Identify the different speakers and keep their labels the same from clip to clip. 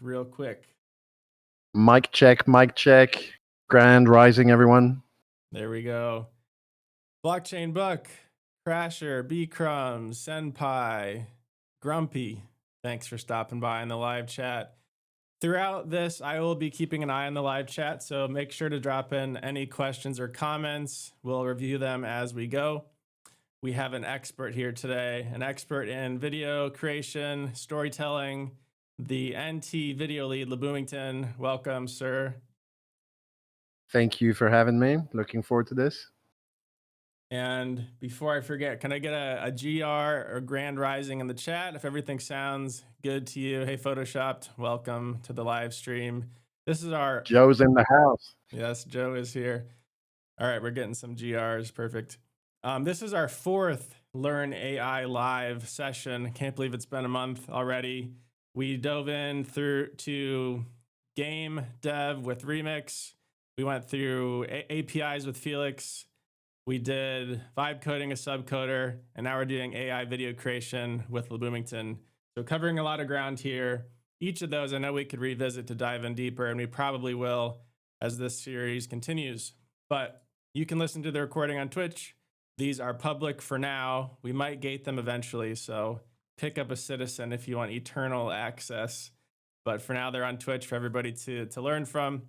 Speaker 1: real quick.
Speaker 2: Mic check, mic check. Grand rising, everyone.
Speaker 1: There we go. Blockchain Buck, Crasher, B Crumbs, Senpai, Grumpy. Thanks for stopping by in the live chat. Throughout this, I will be keeping an eye on the live chat, so make sure to drop in any questions or comments. We'll review them as we go. We have an expert here today, an expert in video creation, storytelling, the NT video lead, LeBoomington. Welcome, sir.
Speaker 2: Thank you for having me. Looking forward to this.
Speaker 1: And before I forget, can I get a GR or Grand Rising in the chat if everything sounds good to you? Hey, Photoshopped, welcome to the live stream. This is our...
Speaker 2: Joe's in the house.
Speaker 1: Yes, Joe is here. All right, we're getting some GRs. Perfect. This is our fourth Learn AI live session. Can't believe it's been a month already. We dove in to game dev with Remix. We went through APIs with Felix. We did vibe coding, a subcoder, and now we're doing AI video creation with LeBoomington. So covering a lot of ground here. Each of those I know we could revisit to dive in deeper, and we probably will as this series continues. But you can listen to the recording on Twitch. These are public for now. We might gate them eventually, so pick up a citizen if you want eternal access. But for now, they're on Twitch for everybody to learn from.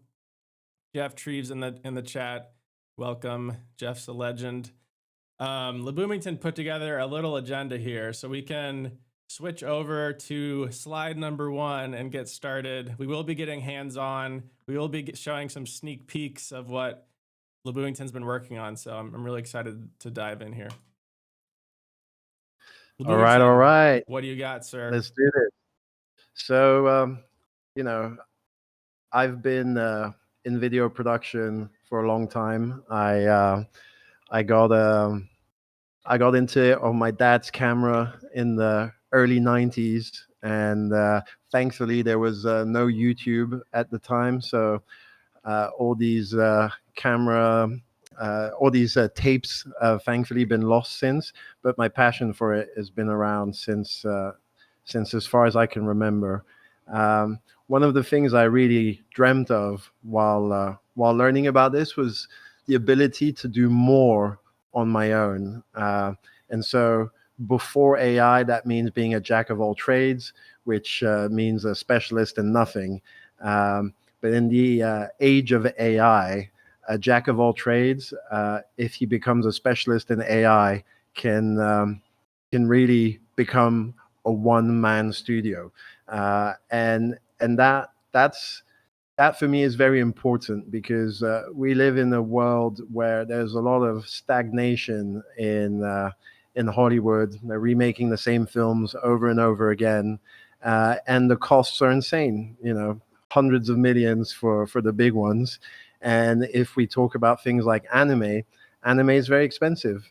Speaker 1: Jeff Treves in the chat. Welcome. Jeff's a legend. LeBoomington put together a little agenda here so we can switch over to slide number 1 and get started. We will be getting hands-on. We will be showing some sneak peeks of what LeBoomington's been working on. So I'm really excited to dive in here.
Speaker 2: All right.
Speaker 1: What do you got, sir?
Speaker 2: Let's do this. So, I've been in video production for a long time. I got into it on my dad's camera in the early 90s, and thankfully there was no YouTube at the time, so all these tapes thankfully been lost since, but my passion for it has been around since as far as I can remember. One of the things I really dreamt of while learning about this was the ability to do more on my own. And so before AI, that means being a jack of all trades, which means a specialist in nothing. But in the age of AI, a jack of all trades, if he becomes a specialist in AI, can really become a one-man studio. And that for me is very important, because we live in a world where there's a lot of stagnation in Hollywood. They're remaking the same films over and over again, and the costs are insane. Hundreds of millions for the big ones. And if we talk about things like anime is very expensive.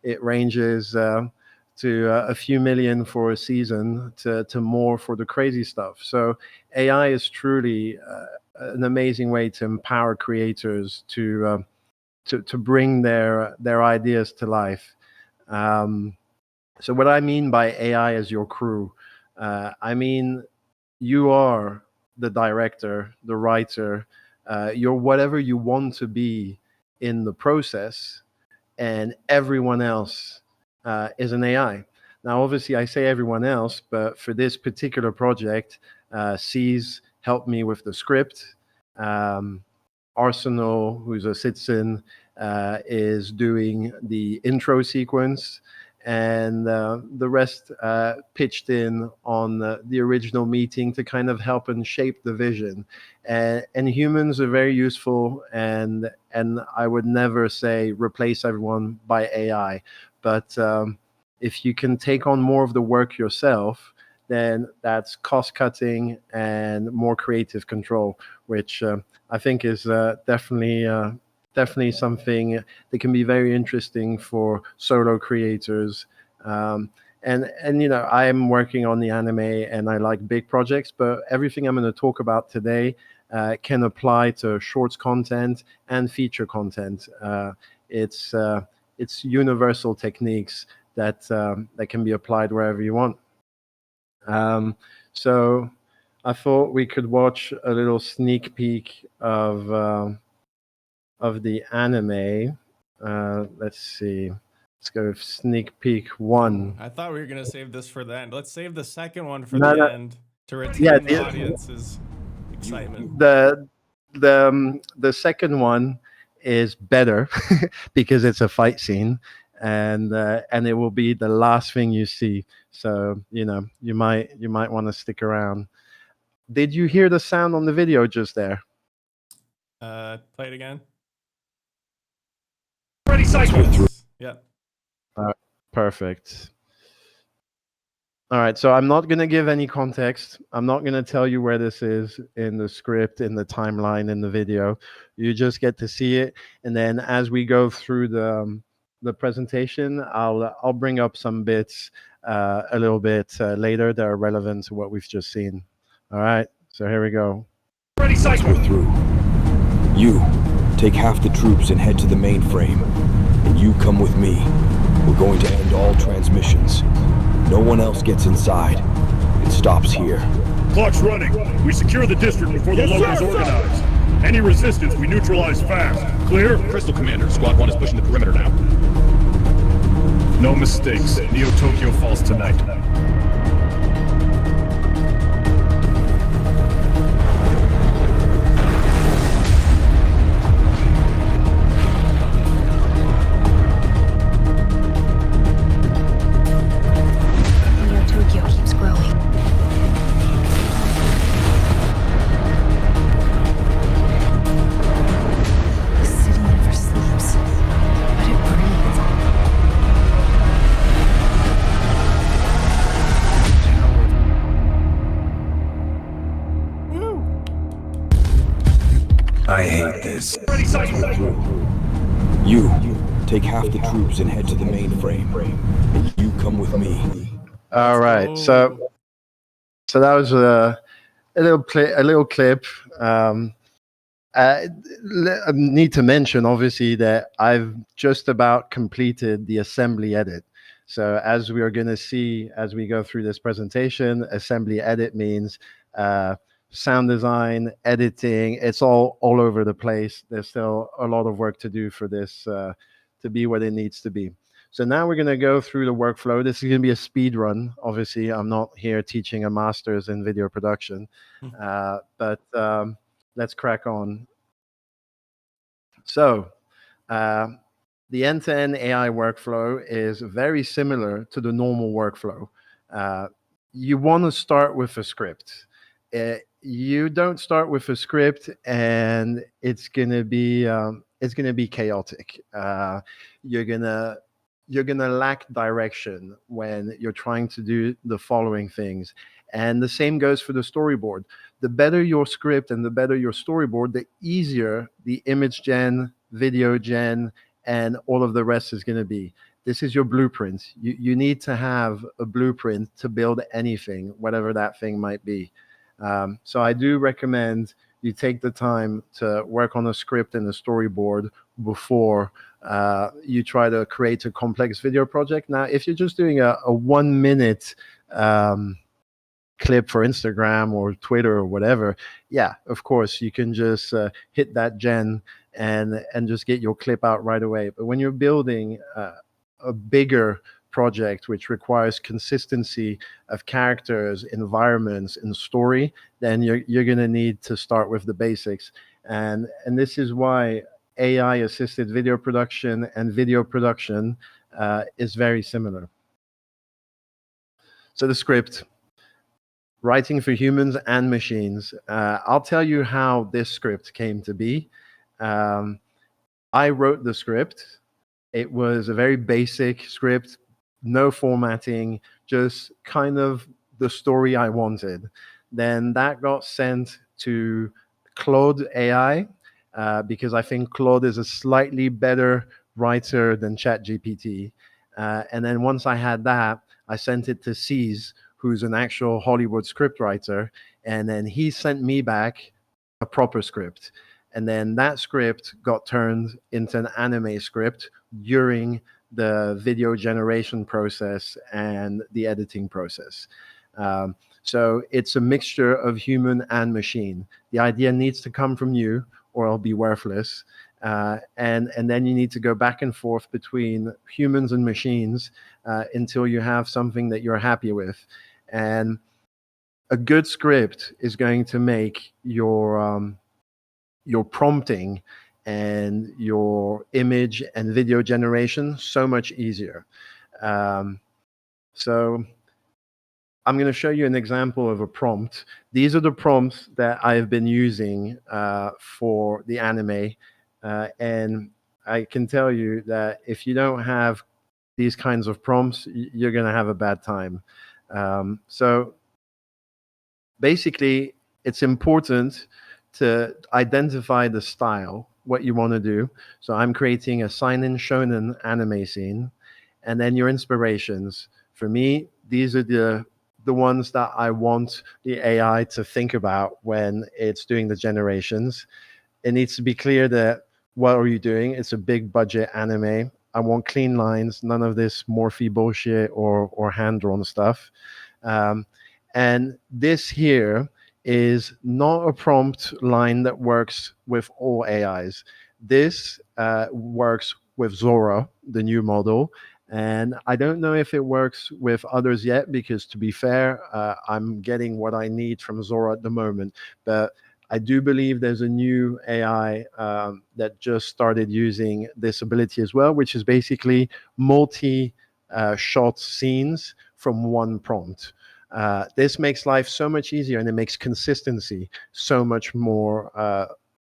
Speaker 2: It ranges to a few million for a season to more for the crazy stuff. So AI is truly an amazing way to empower creators to bring their ideas to life. So what I mean by AI as your crew, I mean you are the director, the writer, you're whatever you want to be in the process, and everyone else is an AI. Now, obviously, I say everyone else, but for this particular project, C's helped me with the script. Arsenal, who's a citizen, is doing the intro sequence, and the rest pitched in on the original meeting to kind of help and shape the vision. And humans are very useful, and I would never say replace everyone by AI, but if you can take on more of the work yourself, then that's cost cutting and more creative control, which I think is definitely something that can be very interesting for solo creators. And I am working on the anime, and I like big projects, but everything I'm going to talk about today can apply to shorts content and feature content. It's universal techniques that can be applied wherever you want. So I thought we could watch a little sneak peek of the anime. Let's see. Let's go with sneak peek one.
Speaker 1: I thought we were gonna save this for the end. Let's save the second one for
Speaker 2: No,
Speaker 1: the
Speaker 2: no.
Speaker 1: end to
Speaker 2: Yeah,
Speaker 1: retain the audience's excitement.
Speaker 2: the second one is better because it's a fight scene, and it will be the last thing you see. So you might want to stick around. Did you hear the sound on the video just there?
Speaker 1: Play it again.
Speaker 3: Ready, cycle.
Speaker 1: Yes. Yep.
Speaker 2: Perfect. All right, so I'm not going to give any context. I'm not going to tell you where this is in the script, in the timeline, in the video. You just get to see it, and then as we go through the presentation, I'll bring up some bits a little bit later that are relevant to what we've just seen. All right, so here we go.
Speaker 3: Ready, cycle.
Speaker 4: We're through. You take half the troops and head to the mainframe, and you come with me. We're going to end all transmissions. No one else gets inside. It stops here.
Speaker 3: Clock's running. We secure the district before the locals organize. Any resistance we neutralize fast. Clear?
Speaker 5: Crystal Commander, Squad 1 is pushing the perimeter now.
Speaker 3: No mistakes. Neo Tokyo falls tonight.
Speaker 6: Neo Tokyo keeps growing. The city never sleeps, but it breathes.
Speaker 4: I hate this.
Speaker 3: Ready, cycle.
Speaker 4: You take half the troops and head to the mainframe, and you come with me.
Speaker 2: All right, so that was a little clip. I need to mention, obviously, that I've just about completed the assembly edit. So as we are going to see as we go through this presentation, assembly edit means sound design, editing. It's all over the place. There's still a lot of work to do for this to be what it needs to be. So now we're going to go through the workflow. This is going to be a speed run. Obviously, I'm not here teaching a master's in video production, but let's crack on. So the end-to-end AI workflow is very similar to the normal workflow. You want to start with a script. You don't start with a script, and it's gonna be chaotic. You're gonna lack direction when you're trying to do the following things. And the same goes for the storyboard. The better your script and the better your storyboard, the easier the image gen, video gen, and all of the rest is going to be. This is your blueprint. You need to have a blueprint to build anything, whatever that thing might be. So I do recommend you take the time to work on a script and a storyboard before you try to create a complex video project. Now, if you're just doing a 1 minute clip for Instagram or Twitter or whatever, yeah, of course, you can just hit that gen and just get your clip out right away. But when you're building a bigger project which requires consistency of characters, environments, and story, then you're going to need to start with the basics. And this is why AI assisted video production and video production is very similar. So the script, writing for humans and machines. I'll tell you how this script came to be. I wrote the script. It was a very basic script, no formatting, just kind of the story I wanted. Then that got sent to Claude AI because I think Claude is a slightly better writer than ChatGPT. And then once I had that, I sent it to C's, who's an actual Hollywood scriptwriter, and then he sent me back a proper script. And then that script got turned into an anime script during the video generation process and the editing process. So it's a mixture of human and machine. The idea needs to come from you, or it'll be worthless. And then you need to go back and forth between humans and machines until you have something that you're happy with. And a good script is going to make your prompting and your image and video generation so much easier. So I'm going to show you an example of a prompt. These are the prompts that I've been using for the anime. And I can tell you that if you don't have these kinds of prompts, you're going to have a bad time. So basically, it's important to identify the style, what you want to do. So I'm creating a seinen shonen anime scene, and then your inspirations. For me, these are the ones that I want the AI to think about when it's doing the generations. It needs to be clear that what are you doing? It's a big budget anime. I want clean lines, none of this Morphe bullshit or hand drawn stuff. Um, and this here is not a prompt line that works with all AIs. This works with Zora, the new model. And I don't know if it works with others yet, because to be fair, I'm getting what I need from Zora at the moment. But I do believe there's a new AI that just started using this ability as well, which is basically multi-shot scenes from one prompt. This makes life so much easier, and it makes consistency so much more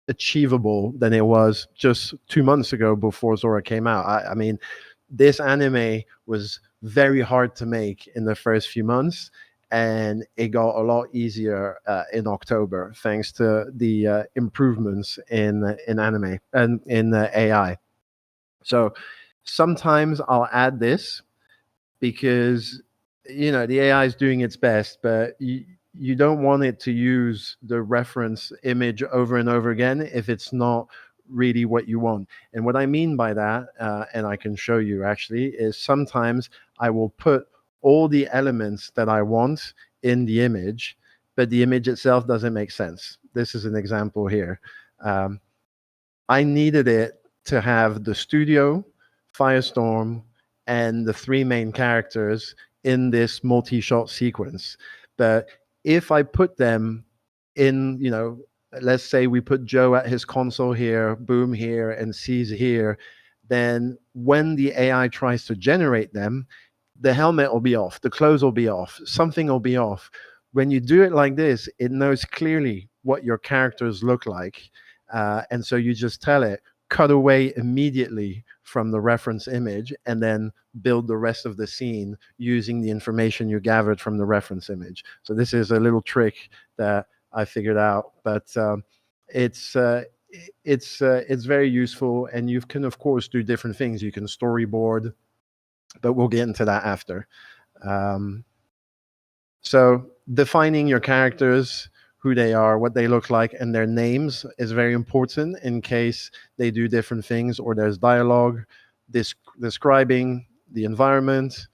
Speaker 2: achievable than it was just 2 months ago before Zora came out. I mean, this anime was very hard to make in the first few months, and it got a lot easier in October thanks to the improvements in anime and in AI. So sometimes I'll add this because the AI is doing its best, but you don't want it to use the reference image over and over again if it's not really what you want. And what I mean by that, and I can show you actually, is sometimes I will put all the elements that I want in the image, but the image itself doesn't make sense. This is an example here. I needed it to have the studio, Firestorm, and the three main characters in this multi-shot sequence. But if I put them in, let's say we put Joe at his console here, Boom here, and C's here, then when the AI tries to generate them, the helmet will be off, the clothes will be off, something will be off. When you do it like this, it knows clearly what your characters look like. And so you just tell it, cut away immediately from the reference image, and then build the rest of the scene using the information you gathered from the reference image. So this is a little trick that I figured out, but it's very useful, and you can of course do different things. You can storyboard, but we'll get into that after. So defining your characters, who they are, what they look like, and their names is very important in case they do different things or there's dialogue describing the environment.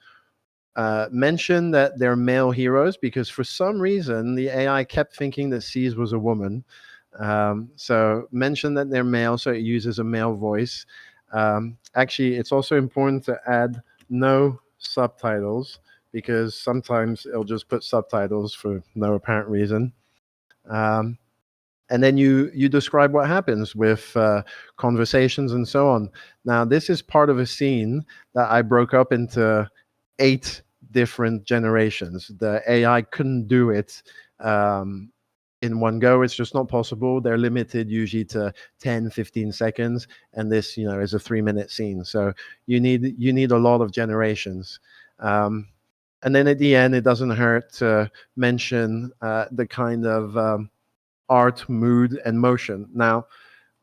Speaker 2: Mention that they're male heroes, because for some reason the AI kept thinking that C's was a woman. So mention that they're male, so it uses a male voice. Actually, it's also important to add no subtitles, because sometimes it'll just put subtitles for no apparent reason. And then you describe what happens with conversations and so on. Now, this is part of a scene that I broke up into 8 different generations. The AI couldn't do it in one go. It's just not possible. They're limited usually to 10, 15 seconds. And this, is a 3-minute scene. So you need a lot of generations. And then at the end, it doesn't hurt to mention the kind of art, mood, and motion. Now,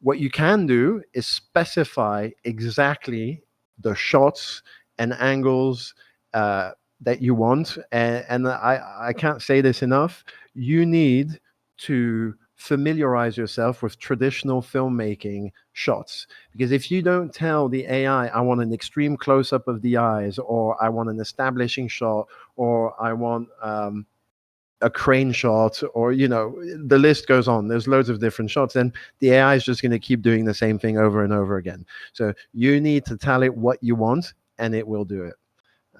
Speaker 2: what you can do is specify exactly the shots and angles that you want. And I can't say this enough. You need to familiarize yourself with traditional filmmaking shots, because if you don't tell the AI, I want an extreme close-up of the eyes, or I want an establishing shot, or I want a crane shot, or the list goes on. There's loads of different shots, and the AI is just going to keep doing the same thing over and over again. So you need to tell it what you want, and it will do it.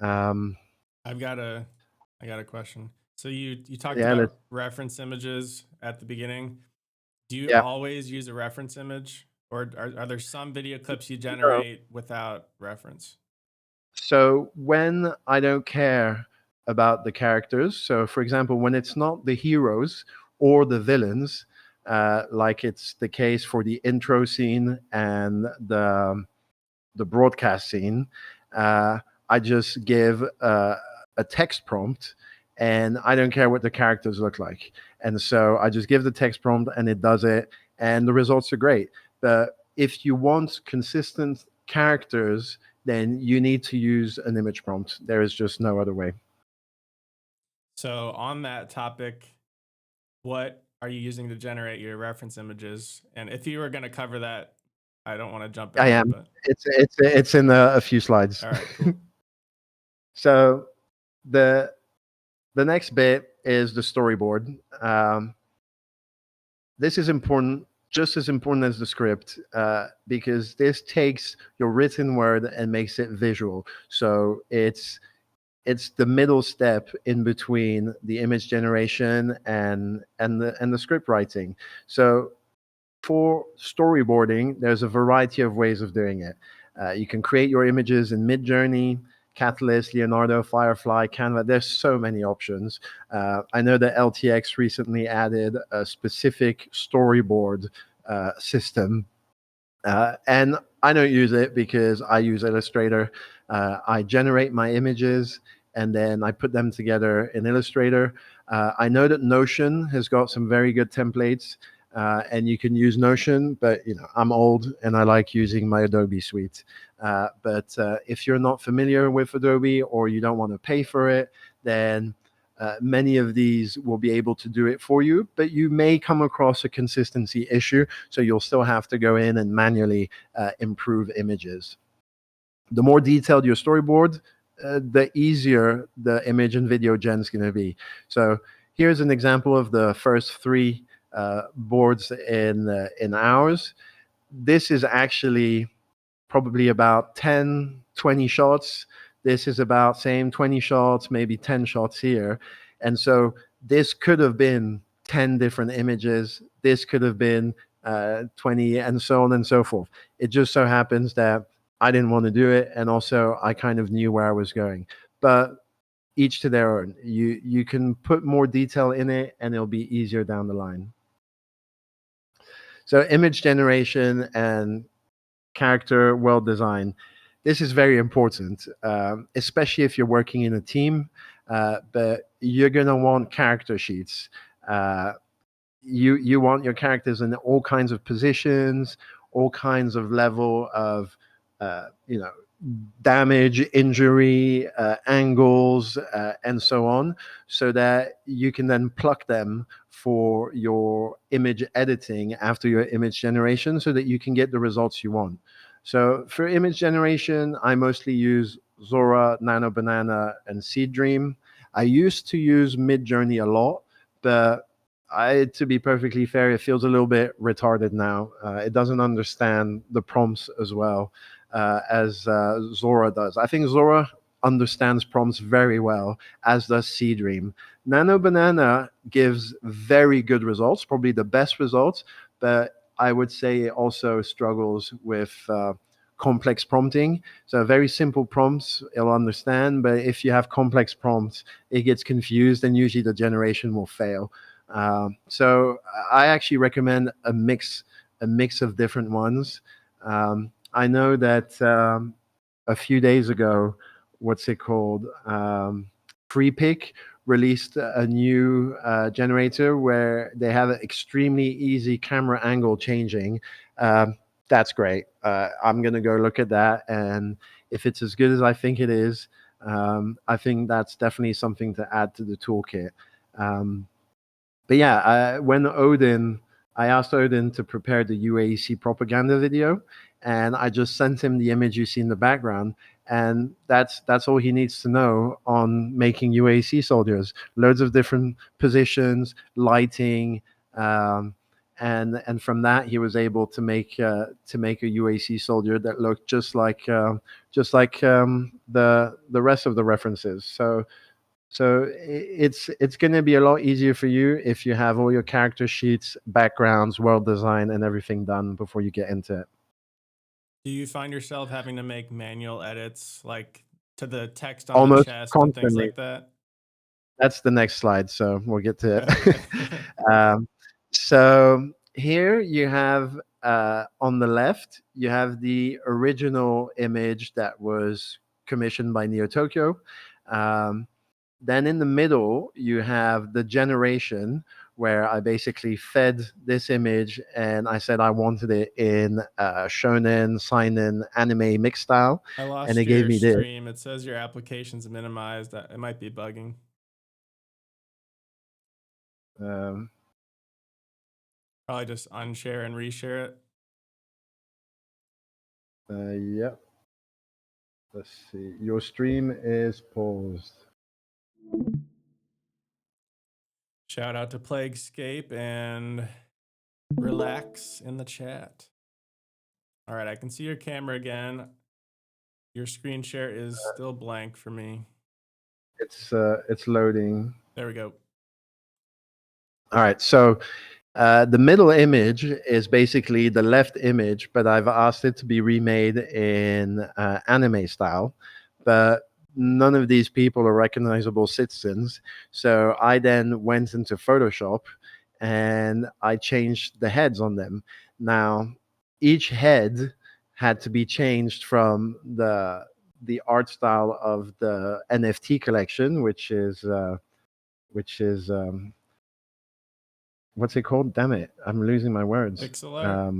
Speaker 1: I got a question. So you talked
Speaker 2: Yeah,
Speaker 1: about reference images at the beginning. Do you
Speaker 2: yeah.
Speaker 1: always use a reference image, or are there some video clips you generate without reference?
Speaker 2: So when I don't care about the characters, so for example, when it's not the heroes or the villains, like it's the case for the intro scene and the broadcast scene, I just give a text prompt, and I don't care what the characters look like. And so I just give the text prompt, and it does it, and the results are great. But if you want consistent characters, then you need to use an image prompt. There is just no other way.
Speaker 1: So on that topic, what are you using to generate your reference images? And if you were going to cover that, I don't want to jump
Speaker 2: I
Speaker 1: ahead,
Speaker 2: am.
Speaker 1: but
Speaker 2: It's in a few slides.
Speaker 1: all right, cool.
Speaker 2: So the next bit is the storyboard. This is important, just as important as the script, because this takes your written word and makes it visual. So it's the middle step in between the image generation and the script writing. So for storyboarding, there's a variety of ways of doing it. You can create your images in Midjourney, Catalyst, Leonardo, Firefly, Canva. There's so many options. I know that LTX recently added a specific storyboard system, and I don't use it because I use Illustrator. I generate my images and then I put them together in Illustrator. I know that Notion has got some very good templates, and you can use Notion, but I'm old and I like using my Adobe suite. But if you're not familiar with Adobe or you don't want to pay for it, then many of these will be able to do it for you, but you may come across a consistency issue, so you'll still have to go in and manually improve images. The more detailed your storyboard, the easier the image and video gen is going to be. So here's an example of the first three boards in ours. This is actually probably about 10, 20 shots. This is about same 20 shots, maybe 10 shots here. And so this could have been 10 different images. This could have been 20, and so on and so forth. It just so happens that I didn't want to do it. And also I kind of knew where I was going. But each to their own. You can put more detail in it and it'll be easier down the line. So image generation and character world design. This is very important, especially if you're working in a team, but you're going to want character sheets. You want your characters in all kinds of positions, all kinds of level of, damage, injury, angles, and so on, so that you can then pluck them for your image editing after your image generation so that you can get the results you want. So for image generation, I mostly use Zora, Nano Banana, and Seed Dream. I used to use Midjourney a lot, but to be perfectly fair, it feels a little bit retarded now. It doesn't understand the prompts as well as Zora does. I think Zora understands prompts very well, as does Seed Dream. Nano Banana gives very good results, probably the best results, but I would say it also struggles with complex prompting. So very simple prompts it'll understand, but if you have complex prompts, it gets confused and usually the generation will fail. So I actually recommend a mix of different ones. I know that a few days ago, what's it called? FreePic released a new generator where they have an extremely easy camera angle changing. That's great. I'm going to go look at that. And if it's as good as I think it is, I think that's definitely something to add to the toolkit. But yeah, I asked Odin to prepare the UAC propaganda video, and I just sent him the image you see in the background, and that's all he needs to know on making UAC soldiers. Loads of different positions, lighting, and from that he was able to make a UAC soldier that looked just like the rest of the references. So it's going to be a lot easier for you if you have all your character sheets, backgrounds, world design, and everything done before you get into it.
Speaker 1: Do you find yourself having to make manual edits, like to the text on the
Speaker 2: Almost
Speaker 1: chest and things
Speaker 2: constantly.
Speaker 1: like that?
Speaker 2: That's the next slide, so we'll get to
Speaker 1: Okay.
Speaker 2: it. So here you have on the left, you have the original image that was commissioned by Neo Tokyo. Then in the middle, you have the generation where I basically fed this image and I said I wanted it in shonen, seinen, anime mix style,
Speaker 1: I
Speaker 2: and
Speaker 1: lost
Speaker 2: it gave
Speaker 1: your
Speaker 2: me this.
Speaker 1: stream. It says your application's minimized. It might be bugging.
Speaker 2: Um,
Speaker 1: Probably just unshare and reshare it.
Speaker 2: Yep. Let's see. Your stream is paused.
Speaker 1: Shout out to Plaguescape and Relax in the chat. All right, I can see your camera again. Your screen share is still blank for me.
Speaker 2: It's loading.
Speaker 1: There we go.
Speaker 2: All right. So the middle image is basically the left image, but I've asked it to be remade in anime style. But none of these people are recognizable citizens. So I then went into Photoshop and I changed the heads on them. Now, each head had to be changed from the art style of the NFT collection, which is what's it called? Damn it, I'm losing my words.
Speaker 1: Pixel art.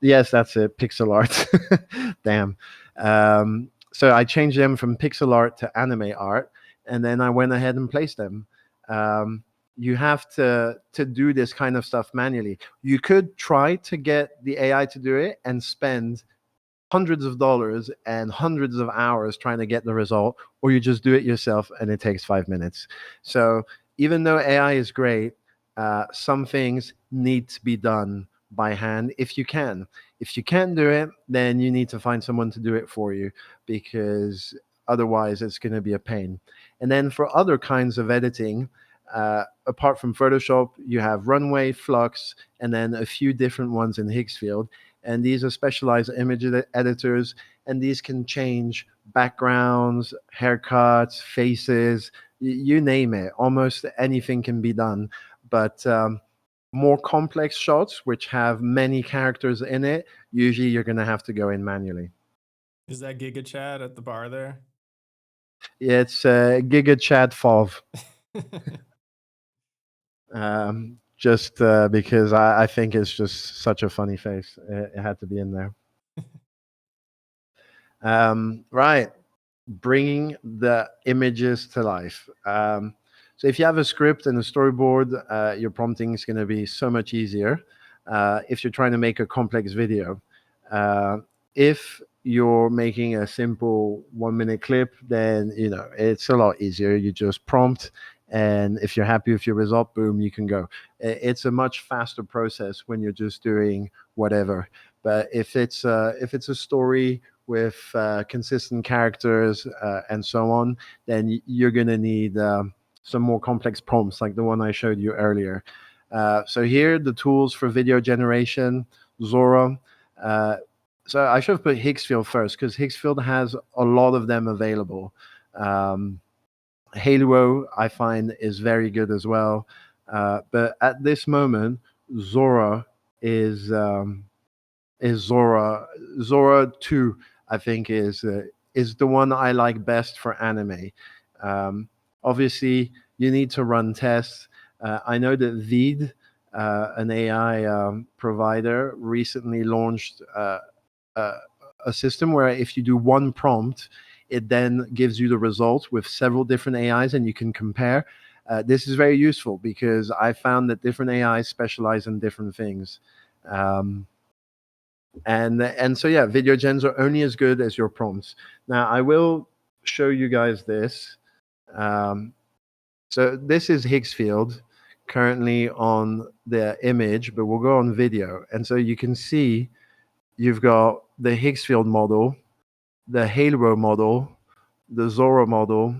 Speaker 2: Yes, that's it, pixel art. Damn. So I changed them from pixel art to anime art, and then I went ahead and placed them. You have to do this kind of stuff manually. You could try to get the AI to do it and spend hundreds of dollars and hundreds of hours trying to get the result, or you just do it yourself and it takes 5 minutes. So even though AI is great, some things need to be done by hand if you can. If you can't do it, then you need to find someone to do it for you, because otherwise it's going to be a pain. And then for other kinds of editing, apart from Photoshop, you have Runway, Flux, and then a few different ones in Higgsfield. And these are specialized image editors, and these can change backgrounds, haircuts, faces, you name it. Almost anything can be done. But more complex shots, which have many characters in it, usually you're going to have to go in manually.
Speaker 1: Is that Giga Chat at the bar there?
Speaker 2: It's Giga Chad Fov. Just because I think it's just such a funny face. It had to be in there. Right. Bringing the images to life. So if you have a script and a storyboard, your prompting is going to be so much easier if you're trying to make a complex video. If you're making a simple 1 minute clip, then it's a lot easier. You just prompt, and if you're happy with your result, boom, you can go. It's a much faster process when you're just doing whatever. But if it's a story with consistent characters and so on, then you're going to need some more complex prompts like the one I showed you earlier. So here, the tools for video generation, Zora. So I should have put Higgsfield first, because Higgsfield has a lot of them available. Halo, I find, is very good as well. But at this moment, Zora is Zora. Zora 2, I think, is the one I like best for anime. Obviously, you need to run tests. I know that Veed, an AI provider, recently launched a system where if you do one prompt, it then gives you the results with several different AIs and you can compare. This is very useful because I found that different AIs specialize in different things. And so yeah, video gens are only as good as your prompts. Now I will show you guys this. Um, so this is Higgs field currently on the image, but we'll go on video. And so you can see you've got the Higgs field model, the Halo model, the Zora model,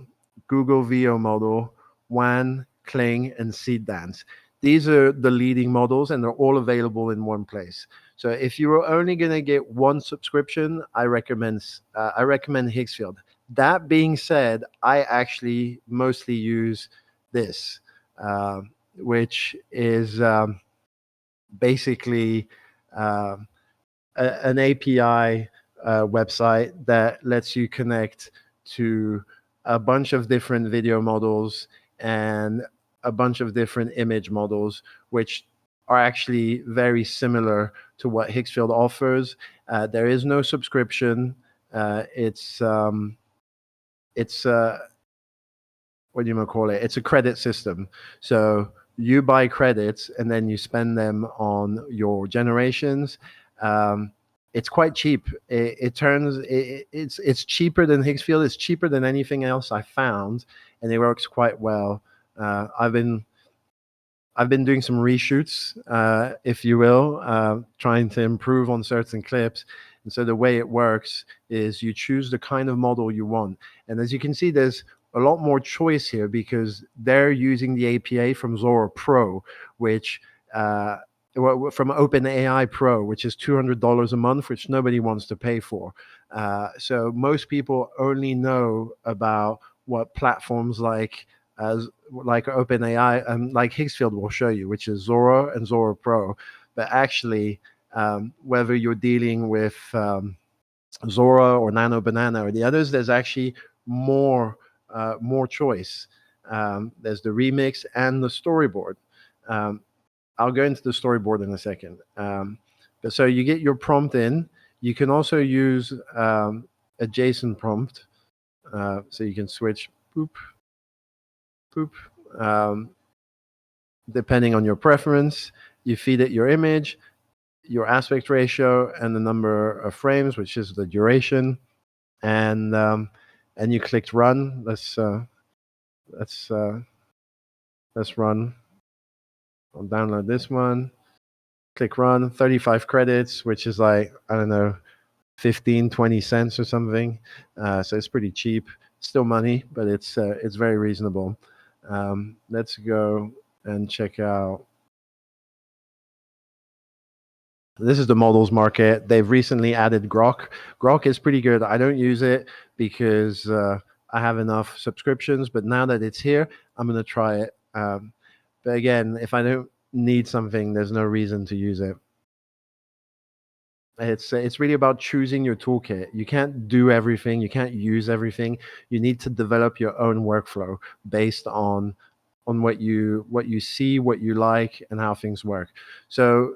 Speaker 2: Google VO model, WAN, Kling, and Seed Dance. These are the leading models, and they're all available in one place. So if you are only going to get one subscription, I recommend Higgsfield. That being said, I actually mostly use this, which is basically um, an API website that lets you connect to a bunch of different video models and a bunch of different image models, which are actually very similar to what Higgsfield offers. There is no subscription. It's what do you call it? It's a credit system. So you buy credits and then you spend them on your generations. Um, it's quite cheap. It's cheaper than Higgsfield. It's cheaper than anything else I found, and it works quite well. I've been doing some reshoots, if you will, trying to improve on certain clips. And so the way it works is you choose the kind of model you want. And as you can see, there's a lot more choice here because they're using the APA from Zora Pro, which from OpenAI Pro, which is $200 a month, which nobody wants to pay for. So most people only know about what platforms like OpenAI and like Higgsfield will show you, which is Zora and Zora Pro. But actually, whether you're dealing with Zora or Nano Banana or the others, there's actually more choice. There's the remix and the storyboard. I'll go into the storyboard in a second. But so you get your prompt in. You can also use a JSON prompt. So you can switch boop, depending on your preference. You feed it your image, your aspect ratio, and the number of frames, which is the duration, and you clicked run. Let's run. I'll download this one. Click run. 35 credits, which is like, I don't know, 15, 20 cents or something. So it's pretty cheap. Still money, but it's very reasonable. Let's go and check out. This is the models market. They've recently added Grok. Grok is pretty good. I don't use it because I have enough subscriptions, but now that it's here, I'm going to try it. But again, if I don't need something, there's no reason to use it. It's really about choosing your toolkit. You can't do everything. You can't use everything. You need to develop your own workflow based on what you see, what you like, and how things work. So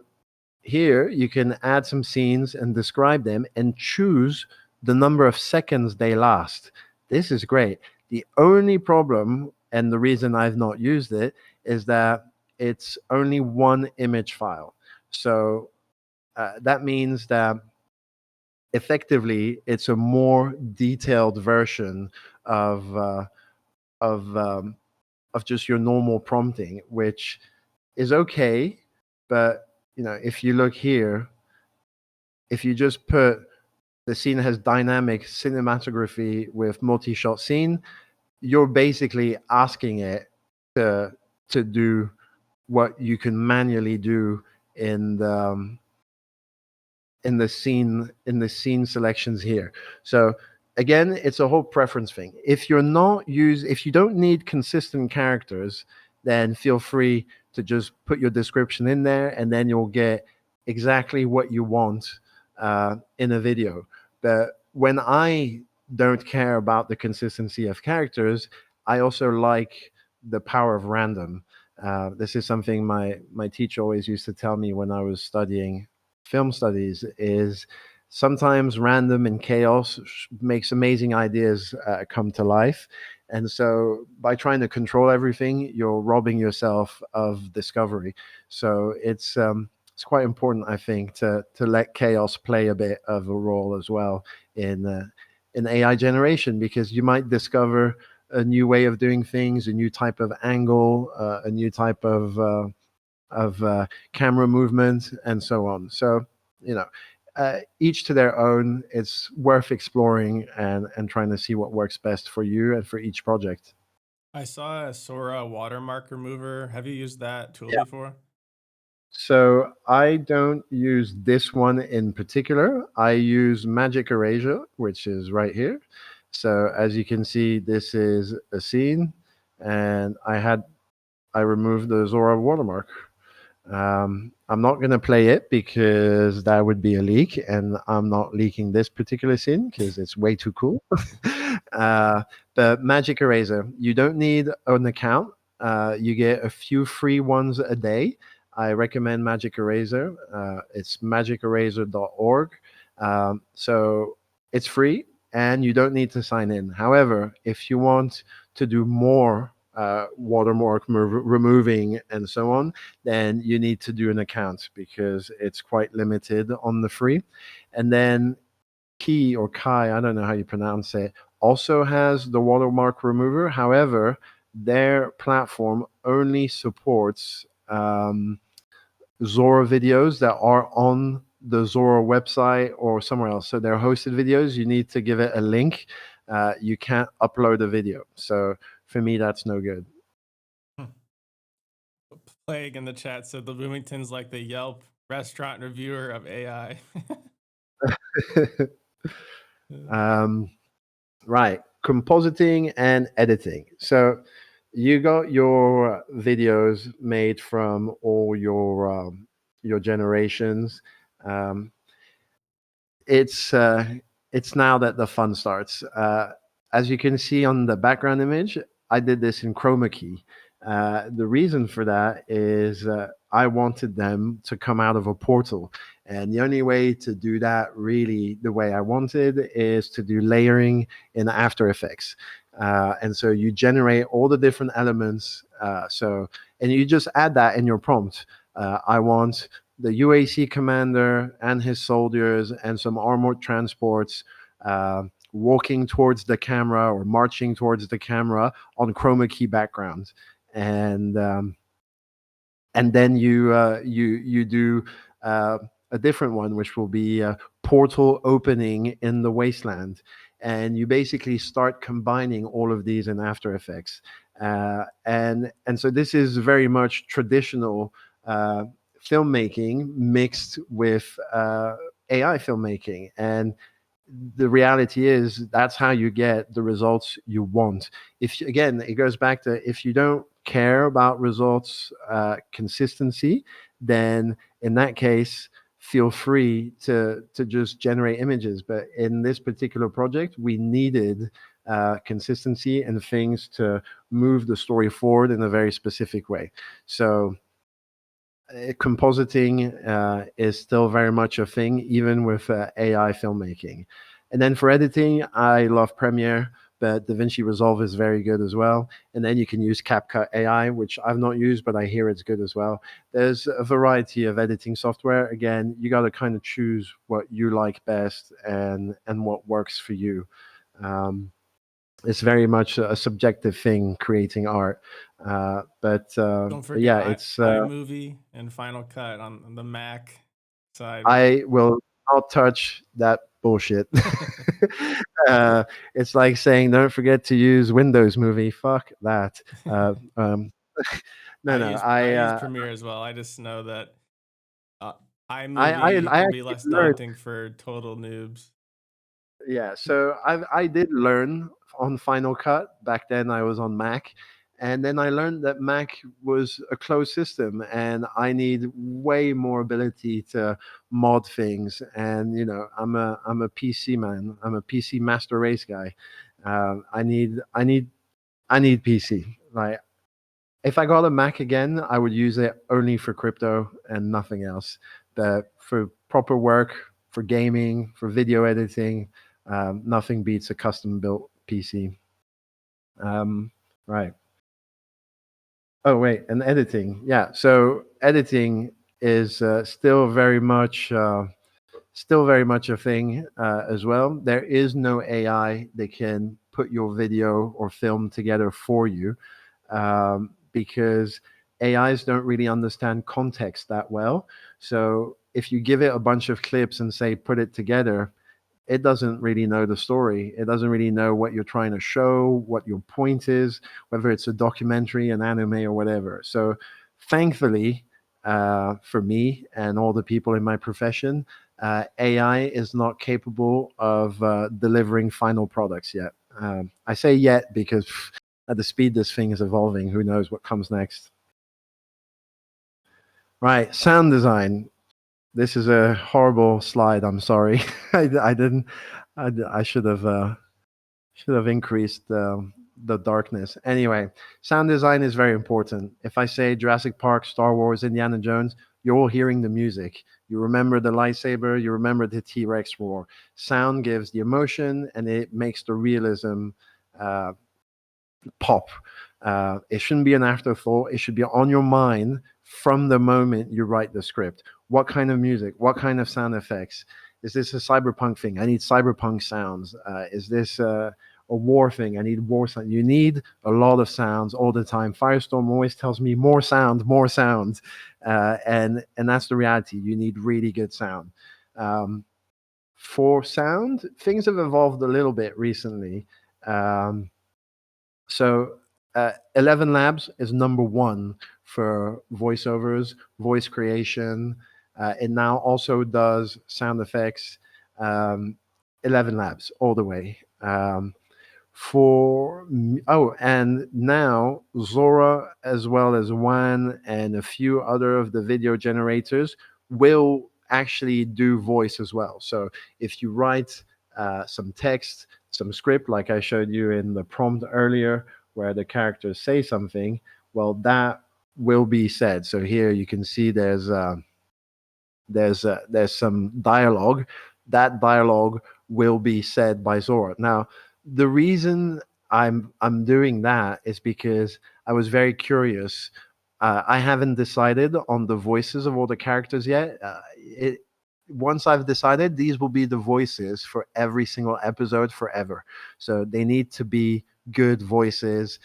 Speaker 2: here you can add some scenes and describe them and choose the number of seconds they last. This is great. The only problem, and the reason I've not used it, is that it's only one image file. So that means that effectively it's a more detailed version of of um, of just your normal prompting, which is okay. But if you look here, if you just put the scene has dynamic cinematography with multi-shot scene, you're basically asking it to do what you can manually do in the scene selections here. So again, it's a whole preference thing. If you don't need consistent characters, then feel free to just put your description in there, and then you'll get exactly what you want in a video. But when I don't care about the consistency of characters, I also like the power of random. This is something my teacher always used to tell me when I was studying film studies, is sometimes random and chaos makes amazing ideas come to life. And so by trying to control everything, you're robbing yourself of discovery. So it's quite important, I think, to let chaos play a bit of a role as well in AI generation, because you might discover a new way of doing things, a new type of angle, a new type of camera movement, and so on. So, you know, each to their own. It's worth exploring and trying to see what works best for you and for each project.
Speaker 1: I saw a Sora watermark remover. Have you used that tool
Speaker 2: Yeah.
Speaker 1: before?
Speaker 2: So I don't use this one in particular. I use Magic Erasure, which is right here. So as you can see, this is a scene, and I removed the Zora watermark. I'm not going to play it because that would be a leak, and I'm not leaking this particular scene because it's way too cool. The Magic Eraser, you don't need an account. You get a few free ones a day. I recommend Magic Eraser. It's magiceraser.org. So it's free and you don't need to sign in. However, if you want to do more watermark removing and so on, then you need to do an account because it's quite limited on the free. And then Key or Kai, I don't know how you pronounce it, also has the watermark remover. However, their platform only supports Zora videos that are on the Zora website or somewhere else. So they're hosted videos. You need to give it a link. You can't upload a video. So for me, that's no good.
Speaker 1: Plague in the chat said the LeBoomington's like the Yelp restaurant reviewer of AI.
Speaker 2: Right. Compositing and editing. So you got your videos made from all your generations. Um, it's now that the fun starts. As you can see on the background image, I did this in chroma key. The reason for that is I wanted them to come out of a portal. And the only way to do that really the way I wanted is to do layering in After Effects. And so you generate all the different elements. And you just add that in your prompt. I want the UAC commander and his soldiers and some armored transports walking towards the camera or marching towards the camera on chroma key background. And then you do a different one, which will be a portal opening in the wasteland, and you basically start combining all of these in After Effects, and so this is very much traditional filmmaking mixed with AI filmmaking, and the reality is that's how you get the results you want. If again, it goes back to if you don't care about results consistency, then in that case, feel free to just generate images. But in this particular project, we needed consistency and things to move the story forward in a very specific way. So compositing is still very much a thing, even with AI filmmaking. And then for editing, I love Premiere, but DaVinci Resolve is very good as well. And then you can use CapCut AI, which I've not used, but I hear it's good as well. There's a variety of editing software. Again, you got to kind of choose what you like best and what works for you. It's very much a subjective thing, creating art. But
Speaker 1: Don't forget
Speaker 2: yeah, it's
Speaker 1: iMovie and Final Cut on the Mac side.
Speaker 2: I will not touch that bullshit. It's like saying, don't forget to use Windows Movie. Fuck that. No.
Speaker 1: I use Premiere as well. I just know that
Speaker 2: I
Speaker 1: iMovie can be
Speaker 2: actually
Speaker 1: less
Speaker 2: learned.
Speaker 1: daunting for total noobs.
Speaker 2: Yeah, so I did learn on Final Cut. Back then I was on Mac, and then I learned that Mac was a closed system and I need way more ability to mod things. And I'm a PC man. I'm a PC master race guy. I need PC. Like if I got a Mac again, I would use it only for crypto and nothing else. But for proper work, for gaming, for video editing, nothing beats a custom built PC. Right. Oh wait, and editing. Yeah. So editing, is still very much a thing as well. There is no AI that can put your video or film together for you, because AIs don't really understand context that well. So if you give it a bunch of clips and say put it together, it doesn't really know the story. It doesn't really know what you're trying to show, what your point is, whether it's a documentary, an anime, or whatever. So, thankfully, for me and all the people in my profession, AI is not capable of delivering final products yet. I say yet because at the speed this thing is evolving, who knows what comes next. Right, sound design. This is a horrible slide. I'm sorry. I didn't. I should have increased the darkness. Anyway, sound design is very important. If I say Jurassic Park, Star Wars, Indiana Jones, you're all hearing the music. You remember the lightsaber. You remember the T-Rex roar. Sound gives the emotion, and it makes the realism uh, pop. It shouldn't be an afterthought. It should be on your mind from the moment you write the script. What kind of music? What kind of sound effects? Is this a cyberpunk thing? I need cyberpunk sounds. Is this a war thing? I need war sound. You need a lot of sounds all the time. Firestorm always tells me more sound, more sound, and that's the reality. You need really good sound. For sound, things have evolved a little bit recently. So 11 Labs is number one for voiceovers, voice creation. It now also does sound effects. 11 Labs all the way. And now Zora, as well as Wan and a few other of the video generators, will actually do voice as well. So if you write some text, some script, like I showed you in the prompt earlier, where the characters say something, well, that will be said. So here you can see there's some dialogue. That dialogue will be said by Zora. Now, the reason I'm doing that is because I was very curious. I haven't decided on the voices of all the characters yet. Once I've decided, these will be the voices for every single episode forever. So they need to be good voices.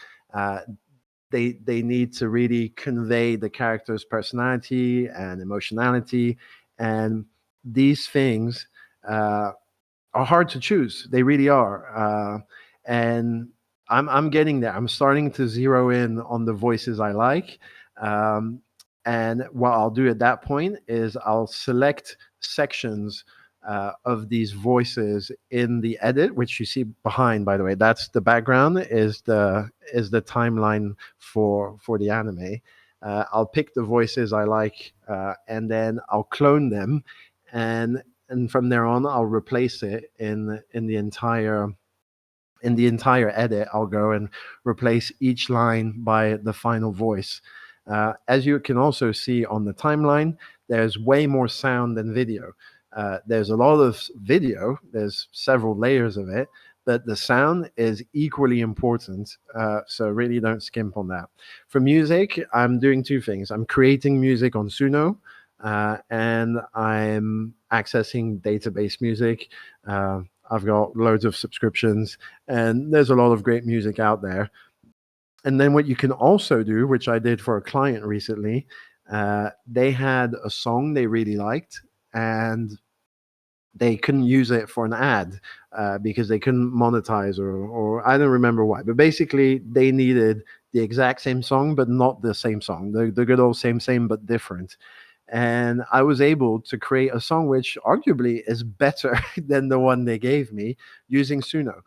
Speaker 2: They need to really convey the character's personality and emotionality, and these things are hard to choose. They really are, and I'm getting there. I'm starting to zero in on the voices I like. And what I'll do at that point is I'll select sections of these voices in the edit, which you see behind, by the way. That's the background, is the timeline for the anime. I'll pick the voices I like, and then I'll clone them, and from there on I'll replace it in the entire edit. I'll go and replace each line by the final voice. As you can also see on the timeline, there's way more sound than video. There's a lot of video, there's several layers of it, but the sound is equally important. So really don't skimp on that. For music, I'm doing two things. I'm creating music on Suno, and I'm accessing database music. I've got loads of subscriptions, and there's a lot of great music out there. And then what you can also do, which I did for a client recently, they had a song they really liked, and they couldn't use it for an ad because they couldn't monetize, or I don't remember why. But basically, they needed the exact same song, but not the same song. The good old same, but different. And I was able to create a song which arguably is better than the one they gave me using Suno.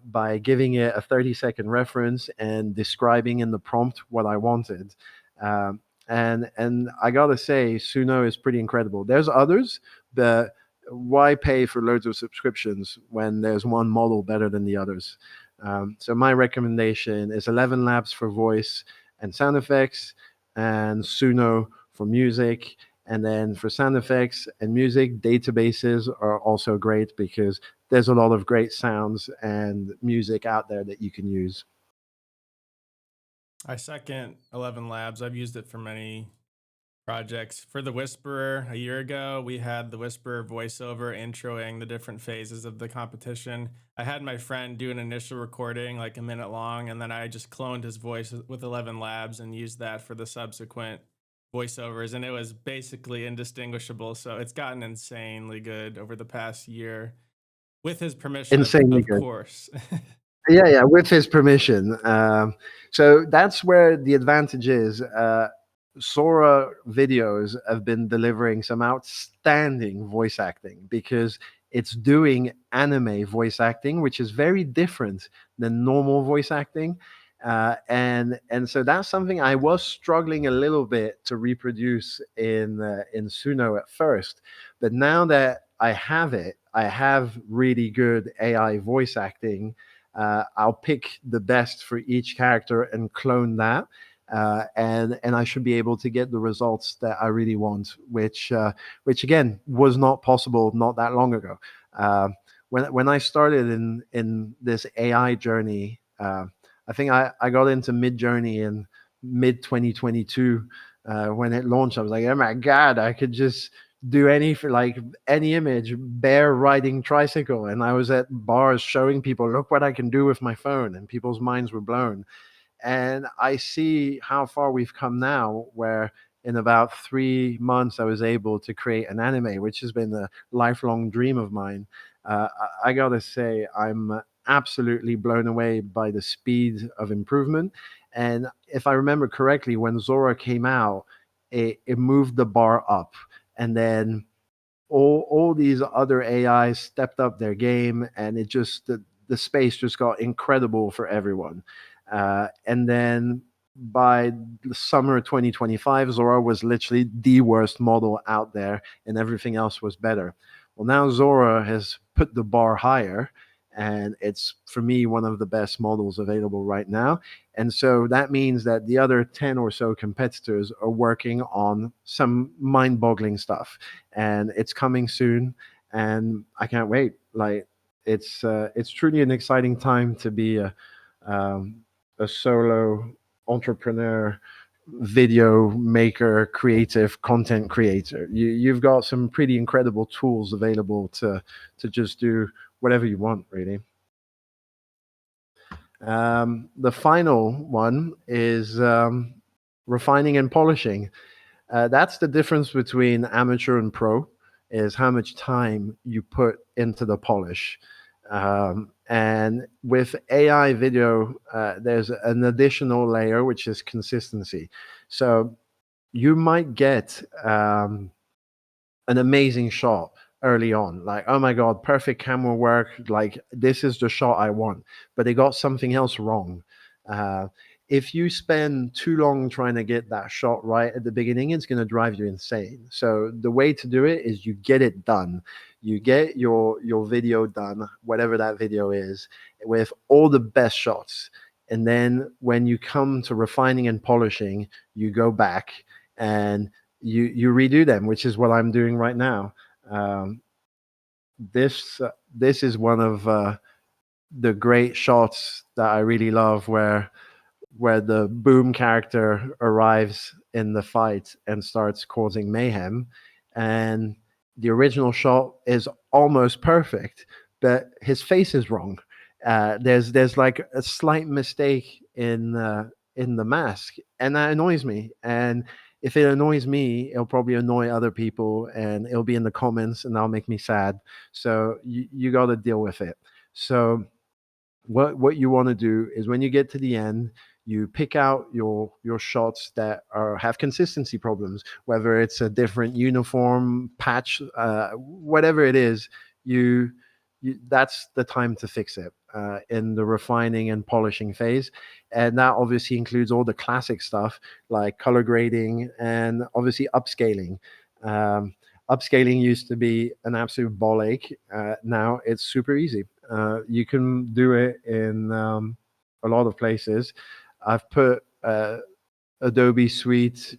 Speaker 2: By giving it a 30-second reference and describing in the prompt what I wanted. And I gotta say, Suno is pretty incredible. There's others, but why pay for loads of subscriptions when there's one model better than the others? So my recommendation is 11 Labs for voice and sound effects, and Suno for music. And then for sound effects and music, databases are also great because there's a lot of great sounds and music out there that you can use.
Speaker 1: I second 11 Labs. I've used it for many projects. For The Whisperer a year ago, we had The Whisperer voiceover introing the different phases of the competition. I had my friend do an initial recording, like a minute long, and then I just cloned his voice with 11 Labs and used that for the subsequent voiceovers, and it was basically indistinguishable. So it's gotten insanely good over the past year, with his permission,
Speaker 2: Insanely
Speaker 1: of
Speaker 2: good.
Speaker 1: course.
Speaker 2: Yeah, with his permission. So that's where the advantage is. Sora videos have been delivering some outstanding voice acting because it's doing anime voice acting, which is very different than normal voice acting. And so that's something I was struggling a little bit to reproduce in Suno at first, but now that I have it, I have really good AI voice acting. I'll pick the best for each character and clone that, and I should be able to get the results that I really want, which again was not possible not that long ago. When I started in this AI journey, I think I got into Mid Journey in mid 2022. When it launched, I was like, oh my god, I could just do any image, bear riding tricycle, and I was at bars showing people, look what I can do with my phone, and people's minds were blown. And I see how far we've come now, where in about 3 months I was able to create an anime, which has been a lifelong dream of mine. I gotta say, I'm absolutely blown away by the speed of improvement. And if I remember correctly, when Zora came out, it moved the bar up. And then all these other AIs stepped up their game, and it just the space just got incredible for everyone. And then by the summer 2025, Zora was literally the worst model out there, and everything else was better. Well, now Zora has put the bar higher, and it's for me one of the best models available right now. And so that means that the other 10 or so competitors are working on some mind boggling stuff, and it's coming soon. And I can't wait. Like, it's truly an exciting time to be um, a solo entrepreneur, video maker, creative content creator. You've got some pretty incredible tools available to just do whatever you want, really. The final one is refining and polishing. That's the difference between amateur and pro, is how much time you put into the polish. And with AI video, there's an additional layer, which is consistency. So you might get an amazing shot early on, like, oh my god, perfect camera work, like this is the shot I want, but they got something else wrong. uh, if you spend too long trying to get that shot right at the beginning, it's going to drive you insane. So the way to do it is you get it done. You get your video done, whatever that video is, with all the best shots. And then when you come to refining and polishing, you go back and you redo them, which is what I'm doing right now. Um, this is one of the great shots that I really love, where the Boom character arrives in the fight and starts causing mayhem, and the original shot is almost perfect, but his face is wrong. There's like a slight mistake in the mask, and that annoys me. And if it annoys me, it'll probably annoy other people, and it'll be in the comments, and that'll make me sad. So you got to deal with it. So what you want to do is, when you get to the end, you pick out your shots that have consistency problems, whether it's a different uniform patch, whatever it is. That's the time to fix it, in the refining and polishing phase. And that obviously includes all the classic stuff like color grading and obviously upscaling. um, Upscaling used to be an absolute ball ache. Now it's super easy. You can do it in a lot of places. I've put Adobe Suite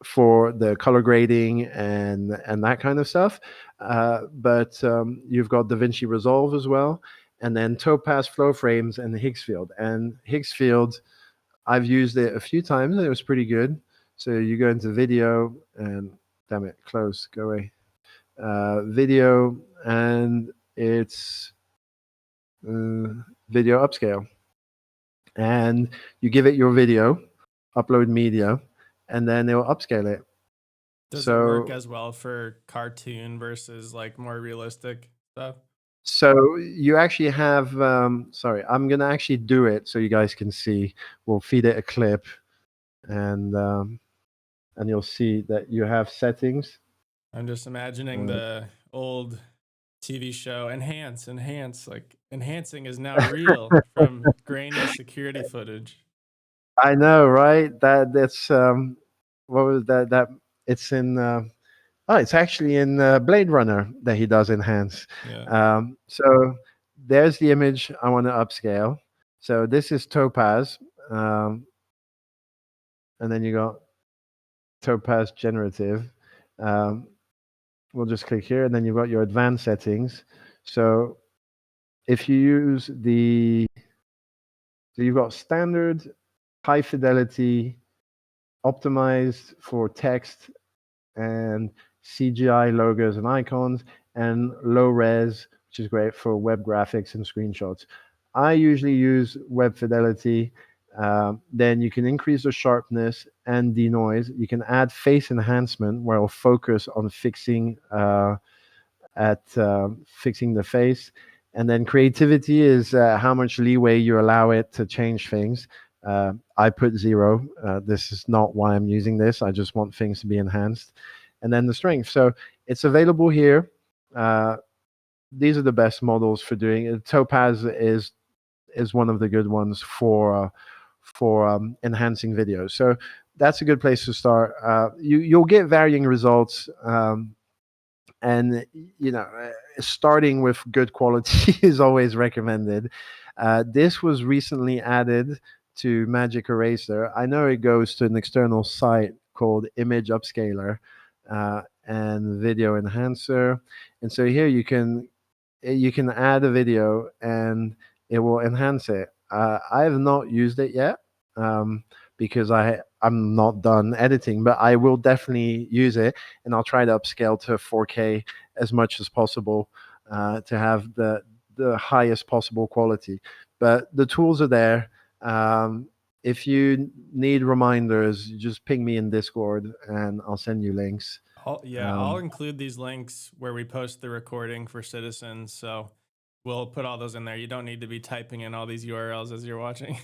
Speaker 2: for the color grading and that kind of stuff. But you've got DaVinci Resolve as well, and then Topaz Flow Frames and Higgsfield. And Higgsfield, I've used it a few times and it was pretty good. So you go into video and damn it, close, go away. Video, and it's video upscale. And you give it your video, upload media, and then it'll upscale it.
Speaker 1: Does it work as well for cartoon versus like more realistic stuff?
Speaker 2: So you actually have, sorry, I'm going to actually do it so you guys can see. We'll feed it a clip, and you'll see that you have settings.
Speaker 1: I'm just imagining the old TV show enhance, like enhancing is now real from grainy security footage.
Speaker 2: I know, right? That's what was that it's in it's actually in Blade Runner that he does enhance.
Speaker 1: Yeah.
Speaker 2: So there's the image I want to upscale. So this is Topaz, and then you got Topaz Generative. We'll just click here, and then you've got your advanced settings. So if you use so you've got standard, high fidelity, optimized for text and CGI logos and icons, and low res, which is great for web graphics and screenshots. I usually use web fidelity. Then you can increase the sharpness and denoise. You can add face enhancement, where I'll focus on fixing fixing the face. And then creativity is how much leeway you allow it to change things. I put 0. This is not why I'm using this. I just want things to be enhanced. And then the strength. So it's available here. These are the best models for doing it. Topaz is one of the good ones for enhancing videos. So that's a good place to start. You'll get varying results. And starting with good quality is always recommended. This was recently added to Magic Eraser. I know it goes to an external site called Image Upscaler and Video Enhancer, and so here you can add a video and it will enhance it. I have not used it yet because I'm not done editing, but I will definitely use it, and I'll try to upscale to 4K as much as possible to have the highest possible quality. But the tools are there. If you need reminders, just ping me in Discord and I'll send you links.
Speaker 1: I'll include these links where we post the recording for citizens. So we'll put all those in there. You don't need to be typing in all these URLs as you're watching.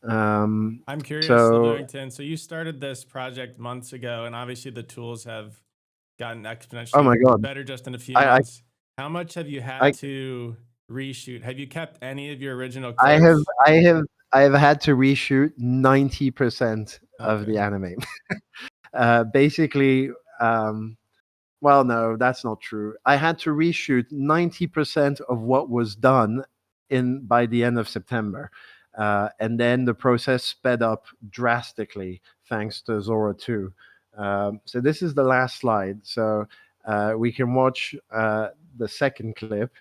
Speaker 1: I'm curious, LeBoomington. So you started this project months ago, and obviously the tools have gotten exponentially better just in a few months. How much have you had to reshoot? Have you kept any of your original clips?
Speaker 2: I have had to reshoot 90% of the anime. Basically, well, no, that's not true. I had to reshoot 90% of what was done by the end of September. And then the process sped up drastically thanks to Zora 2. So this is the last slide. So we can watch the second clip.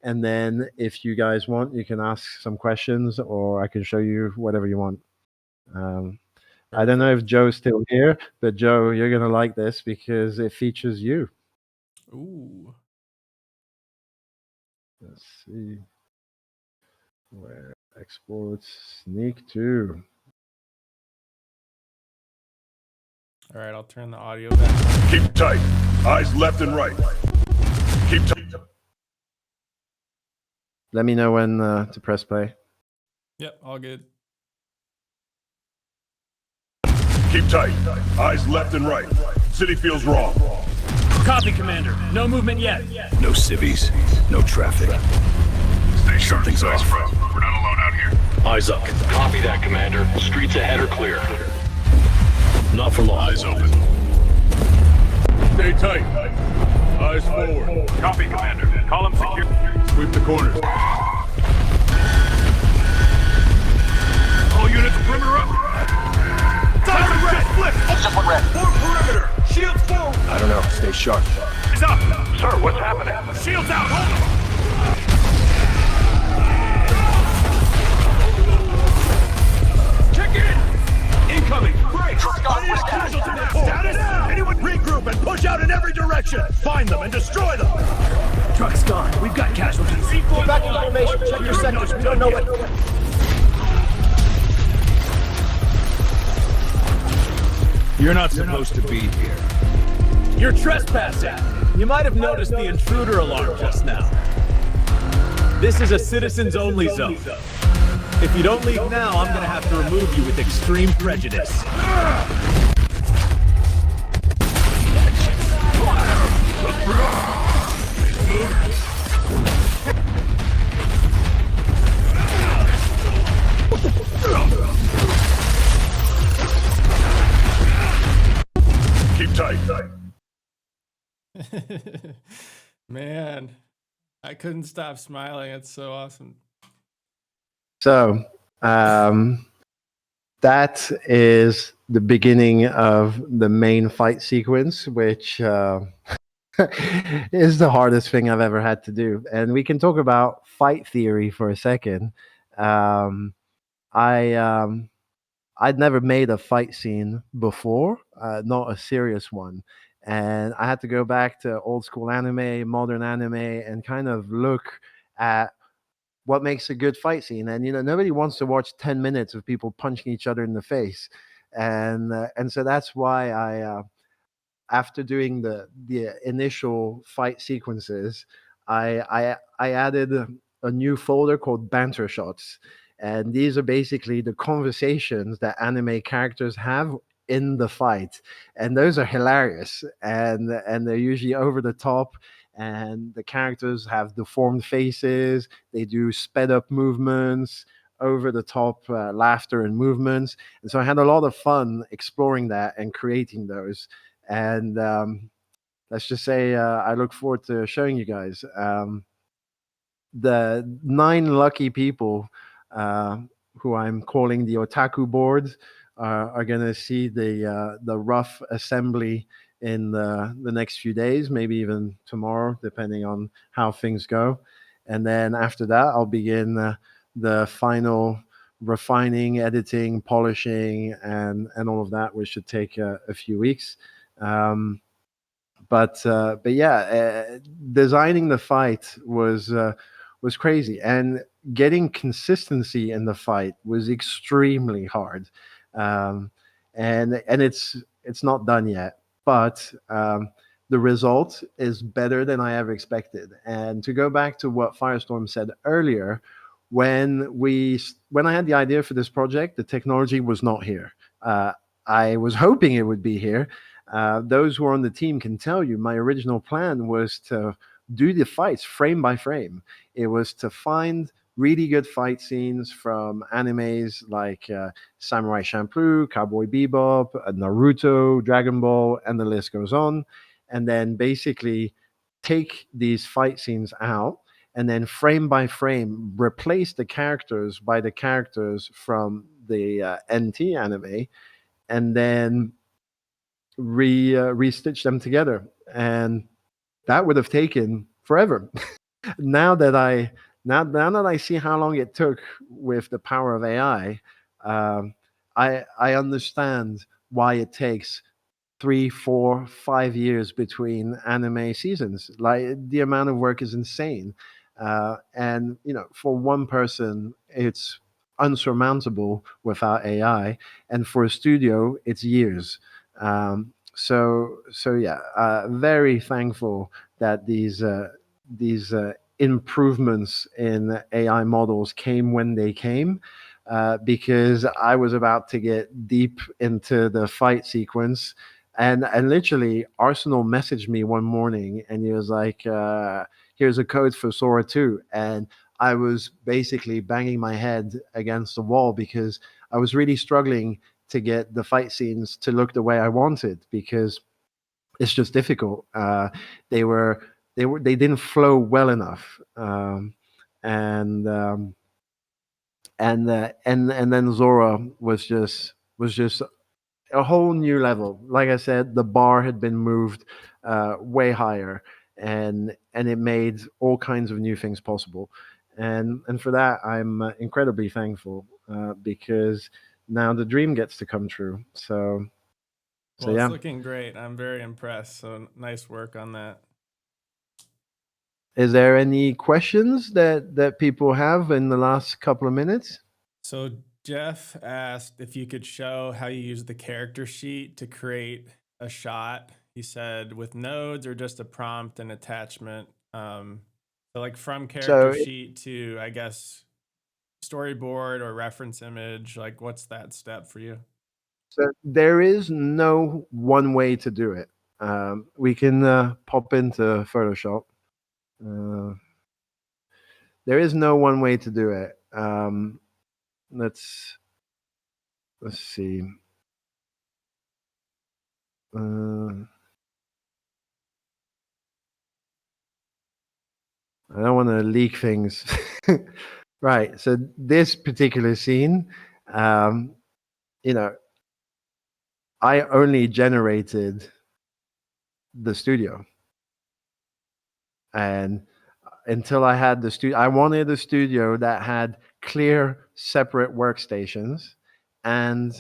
Speaker 2: And then if you guys want, you can ask some questions, or I can show you whatever you want. I don't know if Joe's still here, but Joe, you're going to like this because it features you.
Speaker 1: Ooh.
Speaker 2: Let's see. Where exports sneak to.
Speaker 1: All right, I'll turn the audio back.
Speaker 3: Keep tight. Eyes left and right. Keep tight.
Speaker 2: Let me know when to press play.
Speaker 1: Yep, all good.
Speaker 3: Keep tight. Eyes left and right. City feels wrong.
Speaker 7: Copy, Commander. No movement yet.
Speaker 4: No civvies, no traffic.
Speaker 3: Stay sharp. Something's off. We're not alone out here.
Speaker 5: Eyes up. Copy that, Commander. Streets ahead are clear. Not for long.
Speaker 3: Eyes open. Stay tight. Eyes forward.
Speaker 7: Copy, Commander. Column secure.
Speaker 3: Sweep the corners.
Speaker 7: All units, perimeter up. Time red. Flip.
Speaker 8: Discipline red.
Speaker 7: Form perimeter. Shields forward.
Speaker 4: I don't know. Stay sharp.
Speaker 7: Is up.
Speaker 5: Sir, what's happening?
Speaker 7: Shields out. Hold them. Check in. Incoming.
Speaker 3: up and push out in every direction! Find them and destroy them!
Speaker 7: Truck's gone. We've got casualties.
Speaker 8: Keep back in formation. Check your sectors. We don't know what...
Speaker 3: You're not supposed to be here.
Speaker 7: You're trespassing. You might have noticed the intruder alarm just now. This is a citizens-only zone. If you don't leave now, I'm gonna have to remove you with extreme prejudice.
Speaker 3: Keep tight.
Speaker 1: Man, I couldn't stop smiling. It's so awesome.
Speaker 2: So that is the beginning of the main fight sequence, which is the hardest thing I've ever had to do. And we can talk about fight theory for a second. I'd never made a fight scene before, not a serious one. And I had to go back to old school anime, modern anime, and kind of look at what makes a good fight scene. And, you know, nobody wants to watch 10 minutes of people punching each other in the face. And so that's why after doing the initial fight sequences, I added a new folder called banter shots. And these are basically the conversations that anime characters have in the fight, and those are hilarious, and they're usually over the top, and the characters have deformed faces, they do sped up movements, over the top laughter and movements. And so I had a lot of fun exploring that and creating those. And let's just say I look forward to showing you guys. The 9 lucky people who I'm calling the otaku board are going to see the rough assembly in the next few days, maybe even tomorrow, depending on how things go. And then after that, I'll begin the final refining, editing, polishing, and all of that, which should take a few weeks. But yeah, designing the fight was crazy, and getting consistency in the fight was extremely hard. And it's not done yet, but the result is better than I ever expected. And to go back to what Firestorm said earlier, when I had the idea for this project, the technology was not here. I was hoping it would be here. Those who are on the team can tell you my original plan was to do the fights frame by frame. It was to find really good fight scenes from animes like Samurai Champloo, Cowboy Bebop, Naruto, Dragon Ball, and the list goes on. And then basically take these fight scenes out and then frame by frame replace the characters by the characters from the NT anime, and then restitch them together. And that would have taken forever. now that I see how long it took with the power of AI, I understand why it takes 3, 4, 5 years between anime seasons. Like, the amount of work is insane. And you know, for one person, it's unsurmountable without AI, and for a studio, it's years. So yeah, very thankful that these improvements in AI models came when they came, because I was about to get deep into the fight sequence, and literally Arsenal messaged me one morning, and he was like, "Here's a code for Sora 2," and I was basically banging my head against the wall because I was really struggling to get the fight scenes to look the way I wanted, because it's just difficult. They didn't flow well enough, and then Zora was just a whole new level. Like I said, the bar had been moved way higher, and it made all kinds of new things possible. And for that, I'm incredibly thankful, because now the dream gets to come true. So So
Speaker 1: Well, it's
Speaker 2: yeah.
Speaker 1: looking great. I'm very impressed. So nice work on that.
Speaker 2: Is there any questions that people have in the last couple of minutes?
Speaker 1: So Jeff asked if you could show how you use the character sheet to create a shot. He said with nodes or just a prompt and attachment. So like from character
Speaker 2: So
Speaker 1: sheet to, I guess, storyboard or reference image, like what's that step for you?
Speaker 2: So there is no one way to do it. We can pop into Photoshop. Uh, there is no one way to do it. Let's see. I don't want to leak things. Right. So this particular scene, um, you know, I only generated the studio, and until I had the studio, I wanted a studio that had clear, separate workstations and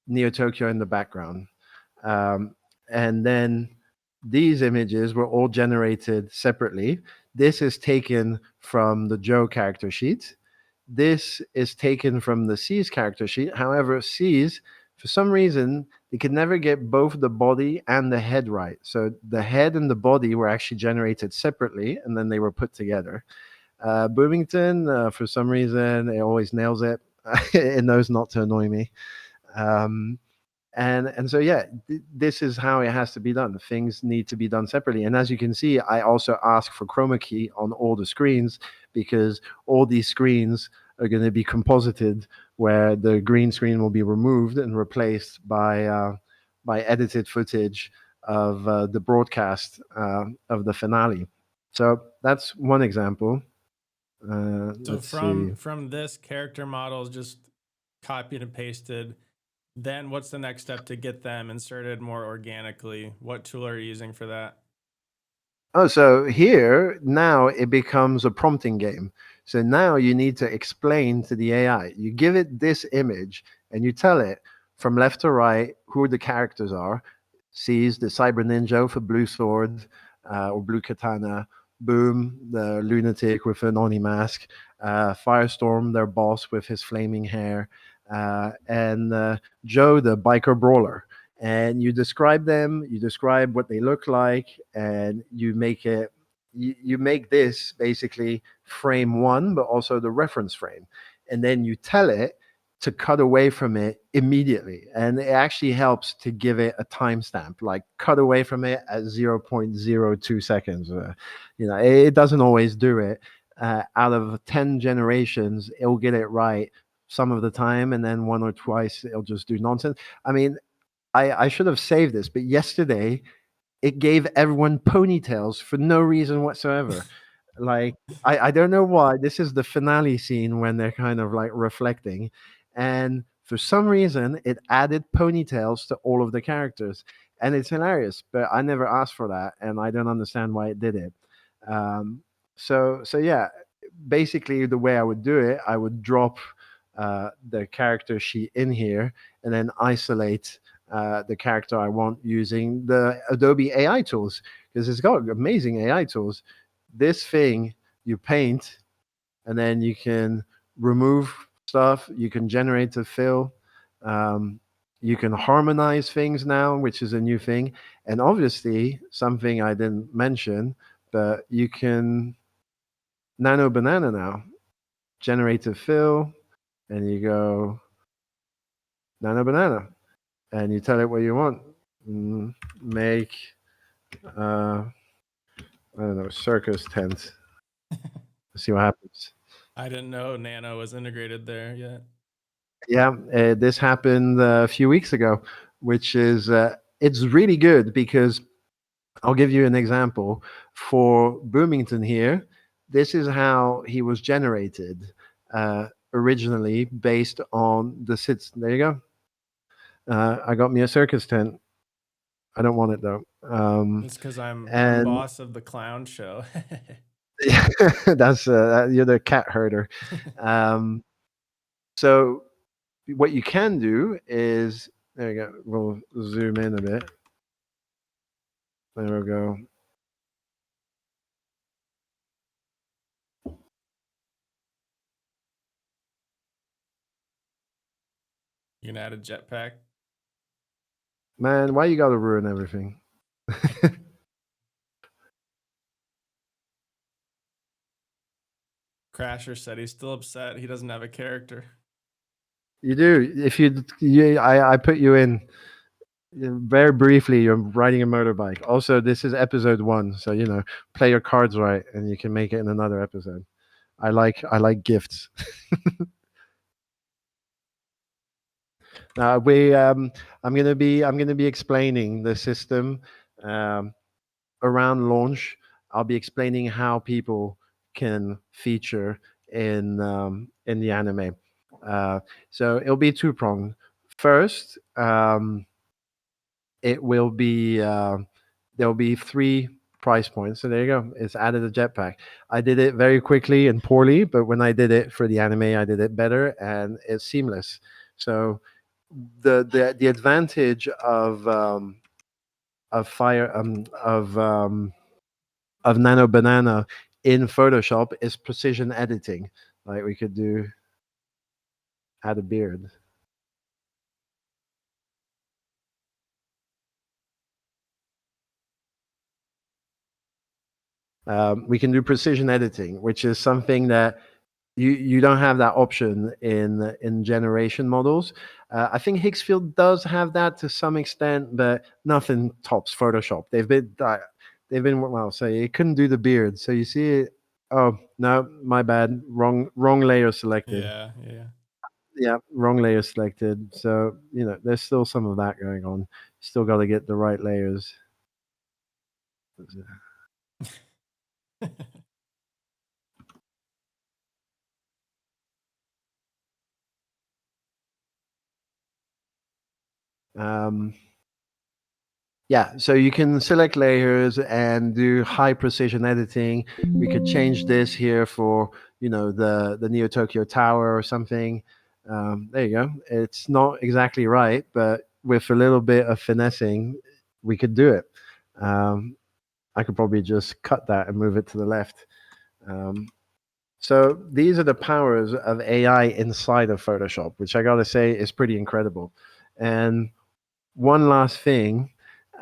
Speaker 2: Neo Tokyo in the background. Um, and then these images were all generated separately. This is taken from the Joe character sheet. This is taken from the C's character sheet. However, C's, for some reason, they could never get both the body and the head right. So the head and the body were actually generated separately, and then they were put together. Bloomington, for some reason, it always nails it. It knows not to annoy me. Um, and so yeah, this is how it has to be done. Things need to be done separately, and as you can see, I also ask for chroma key on all the screens, because all these screens are going to be composited, where the green screen will be removed and replaced by edited footage of the broadcast of the finale. So that's one example.
Speaker 1: So
Speaker 2: Let's see.
Speaker 1: from this character model is just copied and pasted. Then what's the next step to get them inserted more organically? What tool are you using for that?
Speaker 2: Oh, so here now it becomes a prompting game. So now you need to explain to the AI. You give it this image and you tell it from left to right who the characters are. Sees the cyber ninja for blue sword or blue katana. Boom, the lunatic with an Oni mask. Firestorm, their boss with his flaming hair. And Joe, the biker brawler. And you describe them, you describe what they look like, and you make it, you make this basically frame one, but also the reference frame. And then you tell it to cut away from it immediately. And it actually helps to give it a timestamp, like cut away from it at 0.02 seconds. It doesn't always do it. Out of 10 generations, it'll get it right some of the time, and then one or twice it'll just do nonsense. I mean, I should have saved this, but yesterday it gave everyone ponytails for no reason whatsoever. Like, I don't know why. This is the finale scene when they're kind of like reflecting. And for some reason, it added ponytails to all of the characters. And it's hilarious, but I never asked for that. And I don't understand why it did it. So yeah, basically the way I would do it, I would drop the character sheet in here and then isolate the character I want using the Adobe AI tools, because it's got amazing AI tools. This thing you paint, and then you can remove stuff. You can generate a fill. You can harmonize things now, which is a new thing. And obviously, something I didn't mention, but you can nano banana now, generate a fill, and you go nano banana, and you tell it what you want. Make I don't know, circus tent. See what happens.
Speaker 1: I didn't know Nano was integrated there yet.
Speaker 2: Yeah, this happened a few weeks ago, which is it's really good, because I'll give you an example. For Bloomington here, this is how he was generated originally, based on the sits. There you go. I got me a circus tent. I don't want it though.
Speaker 1: It's because I'm
Speaker 2: And
Speaker 1: boss of the clown show.
Speaker 2: that's you're the cat herder. So what you can do is There we go. We'll zoom in a bit. There we go.
Speaker 1: You can add a jetpack.
Speaker 2: Man, why you gotta ruin everything?
Speaker 1: Crasher said he's still upset. He doesn't have a character.
Speaker 2: You do. If I put you in very briefly. You're riding a motorbike. Also, this is episode 1, so play your cards right, and you can make it in another episode. I like gifts. I'm gonna be explaining the system um, around launch. I'll be explaining how people can feature in the anime. So it'll be two-pronged. First, it will be there'll be 3 price points. So there you go. It's added a jetpack. I did it very quickly and poorly, but when I did it for the anime, I did it better and it's seamless. So the advantage of fire of Nano Banana in Photoshop is precision editing. Like we could do add a beard. We can do precision editing, which is something that you don't have that option in generation models. I think Higgsfield does have that to some extent, but nothing tops Photoshop. They've been well. So you couldn't do the beard. So you see it. Oh no, my bad. Wrong layer selected. Yeah, wrong layer selected. So there's still some of that going on. Still got to get the right layers. Yeah, so you can select layers and do high precision editing. We could change this here for the Neo Tokyo Tower or something. There you go. It's not exactly right, but with a little bit of finessing, we could do it. I could probably just cut that and move it to the left. So these are the powers of AI inside of Photoshop, which I gotta say is pretty incredible. And one last thing,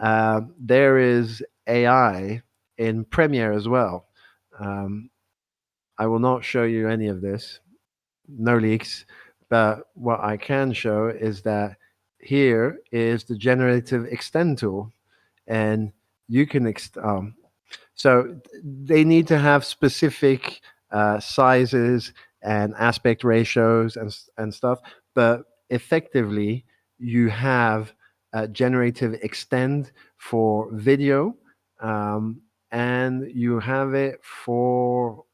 Speaker 2: there is AI in Premiere as well. Um, I will not show you any of this, no leaks, but what I can show is that here is the generative extend tool, and you can so they need to have specific sizes and aspect ratios and stuff, but effectively you have generative extend for video, and you have it for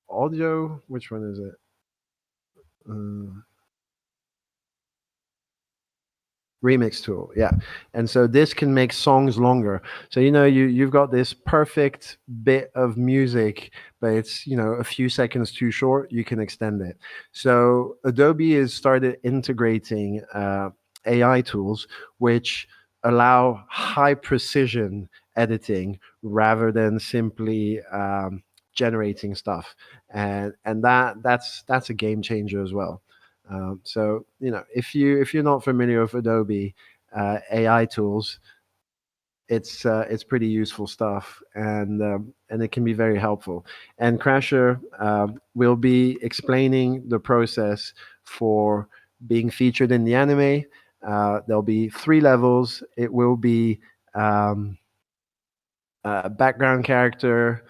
Speaker 2: audio. Which one is it? Remix tool, yeah. And so this can make songs longer. So you've got this perfect bit of music, but it's a few seconds too short. You can extend it. So Adobe has started integrating AI tools which allow high precision editing rather than simply generating stuff, and that's a game changer as well. So if you're not familiar with Adobe AI tools, it's pretty useful stuff, and it can be very helpful. And Crasher will be explaining the process for being featured in the anime. There'll be 3 levels. It will be background character,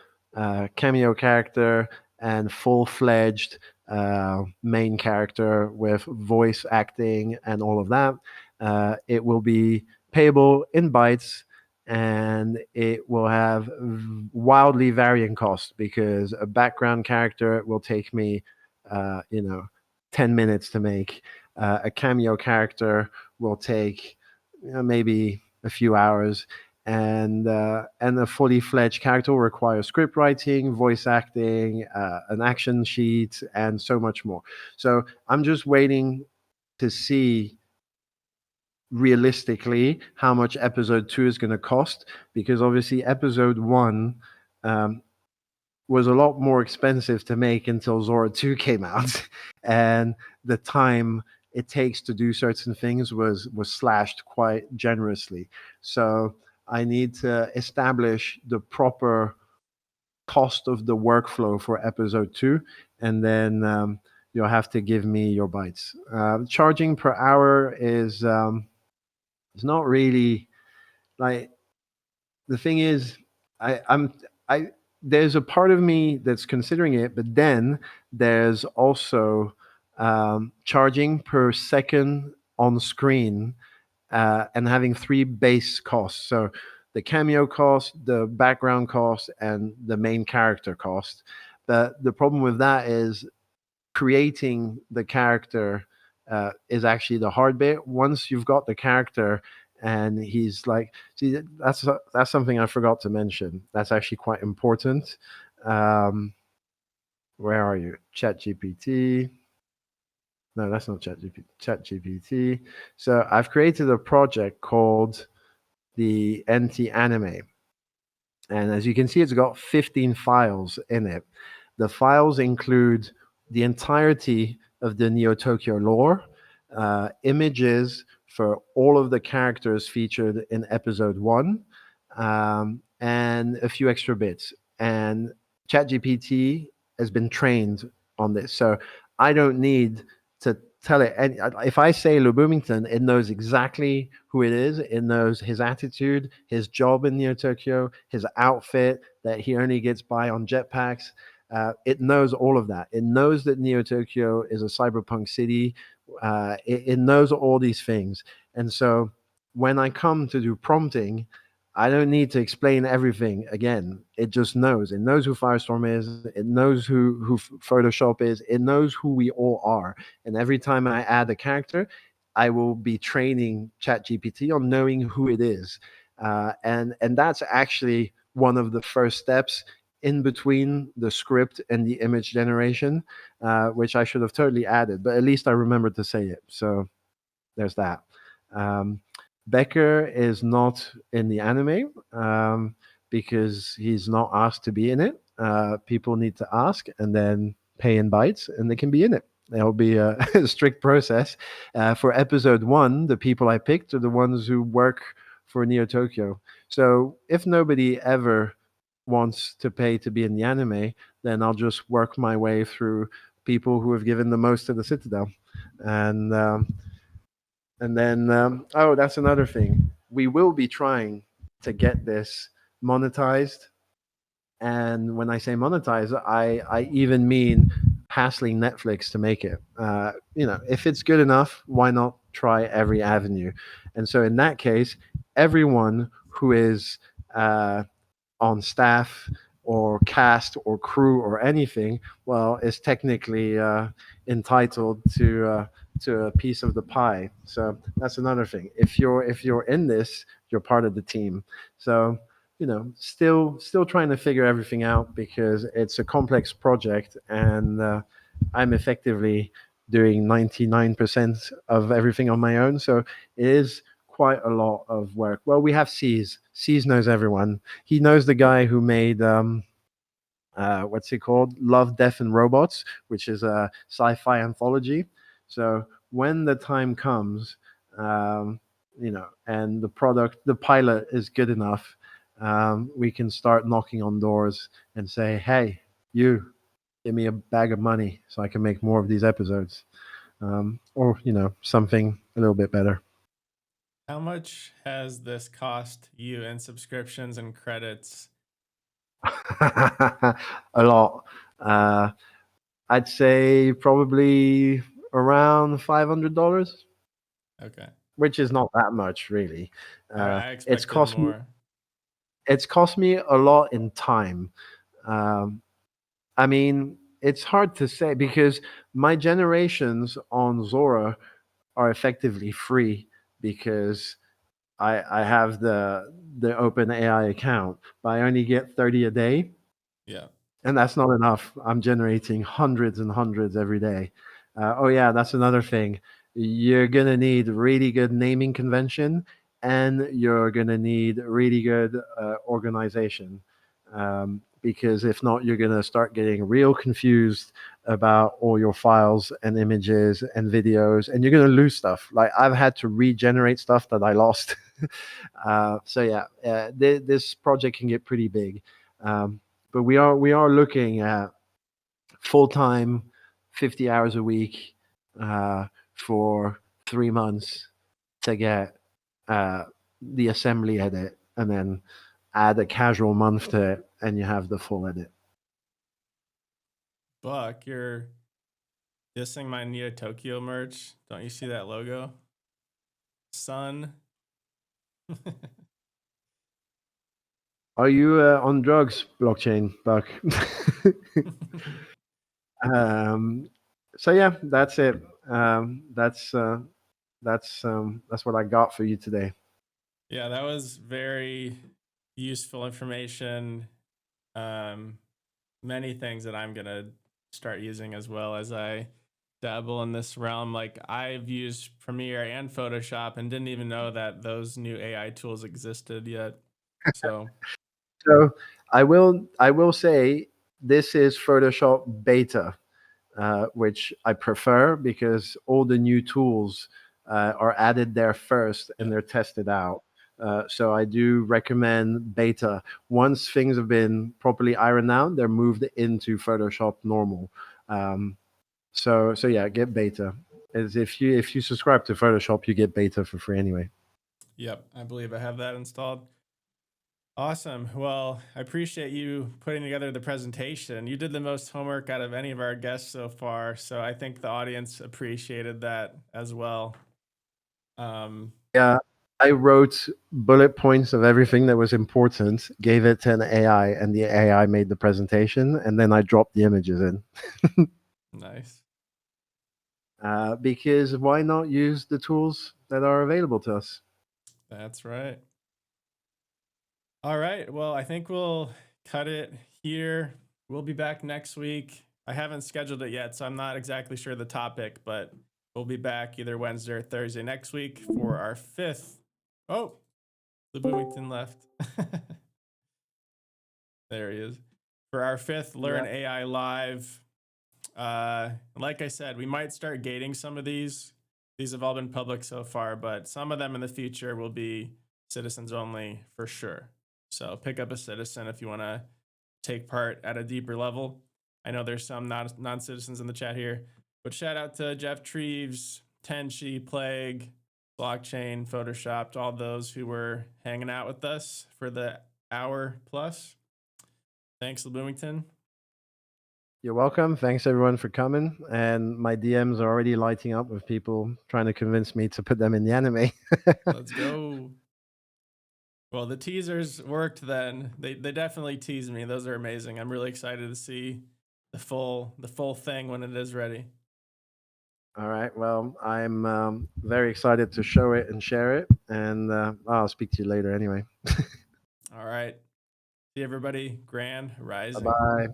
Speaker 2: cameo character, and full-fledged main character with voice acting and all of that. It will be payable in bytes, and it will have wildly varying costs because a background character will take me, uh, you know, 10 minutes to make. A cameo character will take maybe a few hours, and a fully fledged character will require script writing, voice acting, an action sheet, and so much more. So I'm just waiting to see realistically how much episode 2 is going to cost, because obviously episode 1 um, was a lot more expensive to make until Zora 2 came out. And the time it takes to do certain things was slashed quite generously. So I need to establish the proper cost of the workflow for episode 2, and then you'll have to give me your bites. Charging per hour is it's not really like, the thing is, I there's a part of me that's considering it, but then there's also charging per second on screen, and having three base costs. So the cameo cost, the background cost, and the main character cost. But the problem with that is creating the character is actually the hard bit. Once you've got the character and he's like, see, that's something I forgot to mention. That's actually quite important. Um, where are you? ChatGPT. No, that's not ChatGPT. So I've created a project called the NT Anime. And as you can see, it's got 15 files in it. The files include the entirety of the Neo Tokyo lore, images for all of the characters featured in episode 1, and a few extra bits. And ChatGPT has been trained on this. So I don't need to tell it. And if I say LeBoomington, it knows exactly who it is. It knows his attitude, his job in Neo Tokyo, his outfit, that he only gets by on jetpacks. It knows all of that. It knows that Neo Tokyo is a cyberpunk city. It knows all these things. And so when I come to do prompting, I don't need to explain everything again. It just knows. It knows who Firestorm is. It knows who Photoshop is. It knows who we all are. And every time I add a character, I will be training ChatGPT on knowing who it is. And that's actually one of the first steps in between the script and the image generation, which I should have totally added, but at least I remembered to say it. So there's that. Becker is not in the anime because he's not asked to be in it. People need to ask and then pay in bytes, and they can be in it. It'll be a strict process. For episode 1, the people I picked are the ones who work for Neo Tokyo. So if nobody ever wants to pay to be in the anime, then I'll just work my way through people who have given the most to the Citadel. And then, oh, that's another thing. We will be trying to get this monetized. And when I say monetize, I even mean hassling Netflix to make it. If it's good enough, why not try every avenue? And so in that case, everyone who is on staff or cast or crew or anything, well, is technically entitled to a piece of the pie. So that's another thing. If you're in this, you're part of the team. So still trying to figure everything out because it's a complex project, and I'm effectively doing 99% of everything on my own. So it is quite a lot of work. Well, we have C's. C's knows everyone. He knows the guy who made what's it called? Love, Death, and Robots, which is a sci-fi anthology. So when the time comes, and the pilot is good enough, we can start knocking on doors and say, "Hey, you, give me a bag of money so I can make more of these episodes," or something a little bit better.
Speaker 1: How much has this cost you in subscriptions and credits?
Speaker 2: A lot. I'd say probably around $500,
Speaker 1: Okay.
Speaker 2: which is not that much, really.
Speaker 1: I
Speaker 2: It's
Speaker 1: expected
Speaker 2: cost me.
Speaker 1: more.
Speaker 2: It's cost me a lot in time. I mean, it's hard to say because my generations on Zora are effectively free because I have the Open AI account, but I only get 30 a day.
Speaker 1: Yeah.
Speaker 2: And that's not enough. I'm generating hundreds and hundreds every day. Oh yeah, that's another thing. you're gonna need really good naming convention, and you're gonna need really good organization. Because if not, you're gonna start getting real confused about all your files and images and videos, and you're gonna lose stuff. Like I've had to regenerate stuff that I lost. So yeah, this project can get pretty big, but we are looking at full time, 50 hours a week for 3 months to get uh, the assembly edit, and then add a casual month to it, and you have the full edit.
Speaker 1: Buck, you're dissing my Neo Tokyo merch. Don't you see that logo? Son.
Speaker 2: Are you on drugs, blockchain, Buck? So yeah, that's it. That's what I got for you today.
Speaker 1: Yeah, that was very useful information. Many things that I'm gonna start using as well as I dabble in this realm. Like I've used Premiere and Photoshop and didn't even know that those new AI tools existed yet. So
Speaker 2: So I will say this is Photoshop beta, which I prefer because all the new tools are added there first and
Speaker 1: yeah.
Speaker 2: they're tested out. So I do recommend beta. Once things have been properly ironed out, they're moved into Photoshop normal. So yeah, get beta. As if you subscribe to Photoshop, you get beta for free anyway.
Speaker 1: Yep, I believe I have that installed. Awesome. Well, I appreciate you putting together the presentation. You did the most homework out of any of our guests so far, so I think the audience appreciated that as well.
Speaker 2: Yeah, I wrote bullet points of everything that was important, gave it to an AI, and the AI made the presentation, and then I dropped the images in.
Speaker 1: Nice.
Speaker 2: Because why not use the tools that are available to us?
Speaker 1: That's right. All right. Well, I think we'll cut it here. We'll be back next week. I haven't scheduled it yet, so I'm not exactly sure the topic, but we'll be back either Wednesday or Thursday next week for our fifth. Oh, LeBoomington left. There he is. For our fifth Learn AI Live. Like I said, we might start gating some of these. These have all been public so far, but some of them in the future will be citizens only for sure. So pick up a citizen if you want to take part at a deeper level. I know there's some non-citizens in the chat here, but shout out to Jeff Treves, Tenchi, Plague, Blockchain, Photoshopped, all those who were hanging out with us for the hour plus. Thanks, LeBoomington.
Speaker 2: You're welcome. Thanks everyone for coming. And my DMs are already lighting up with people trying to convince me to put them in the anime.
Speaker 1: Let's go. Well, the teasers worked then. They definitely teased me. Those are amazing. I'm really excited to see the full thing when it is ready.
Speaker 2: All right. Well, I'm very excited to show it and share it. And I'll speak to you later anyway.
Speaker 1: All right. See everybody. Grand Rising.
Speaker 2: Bye-bye.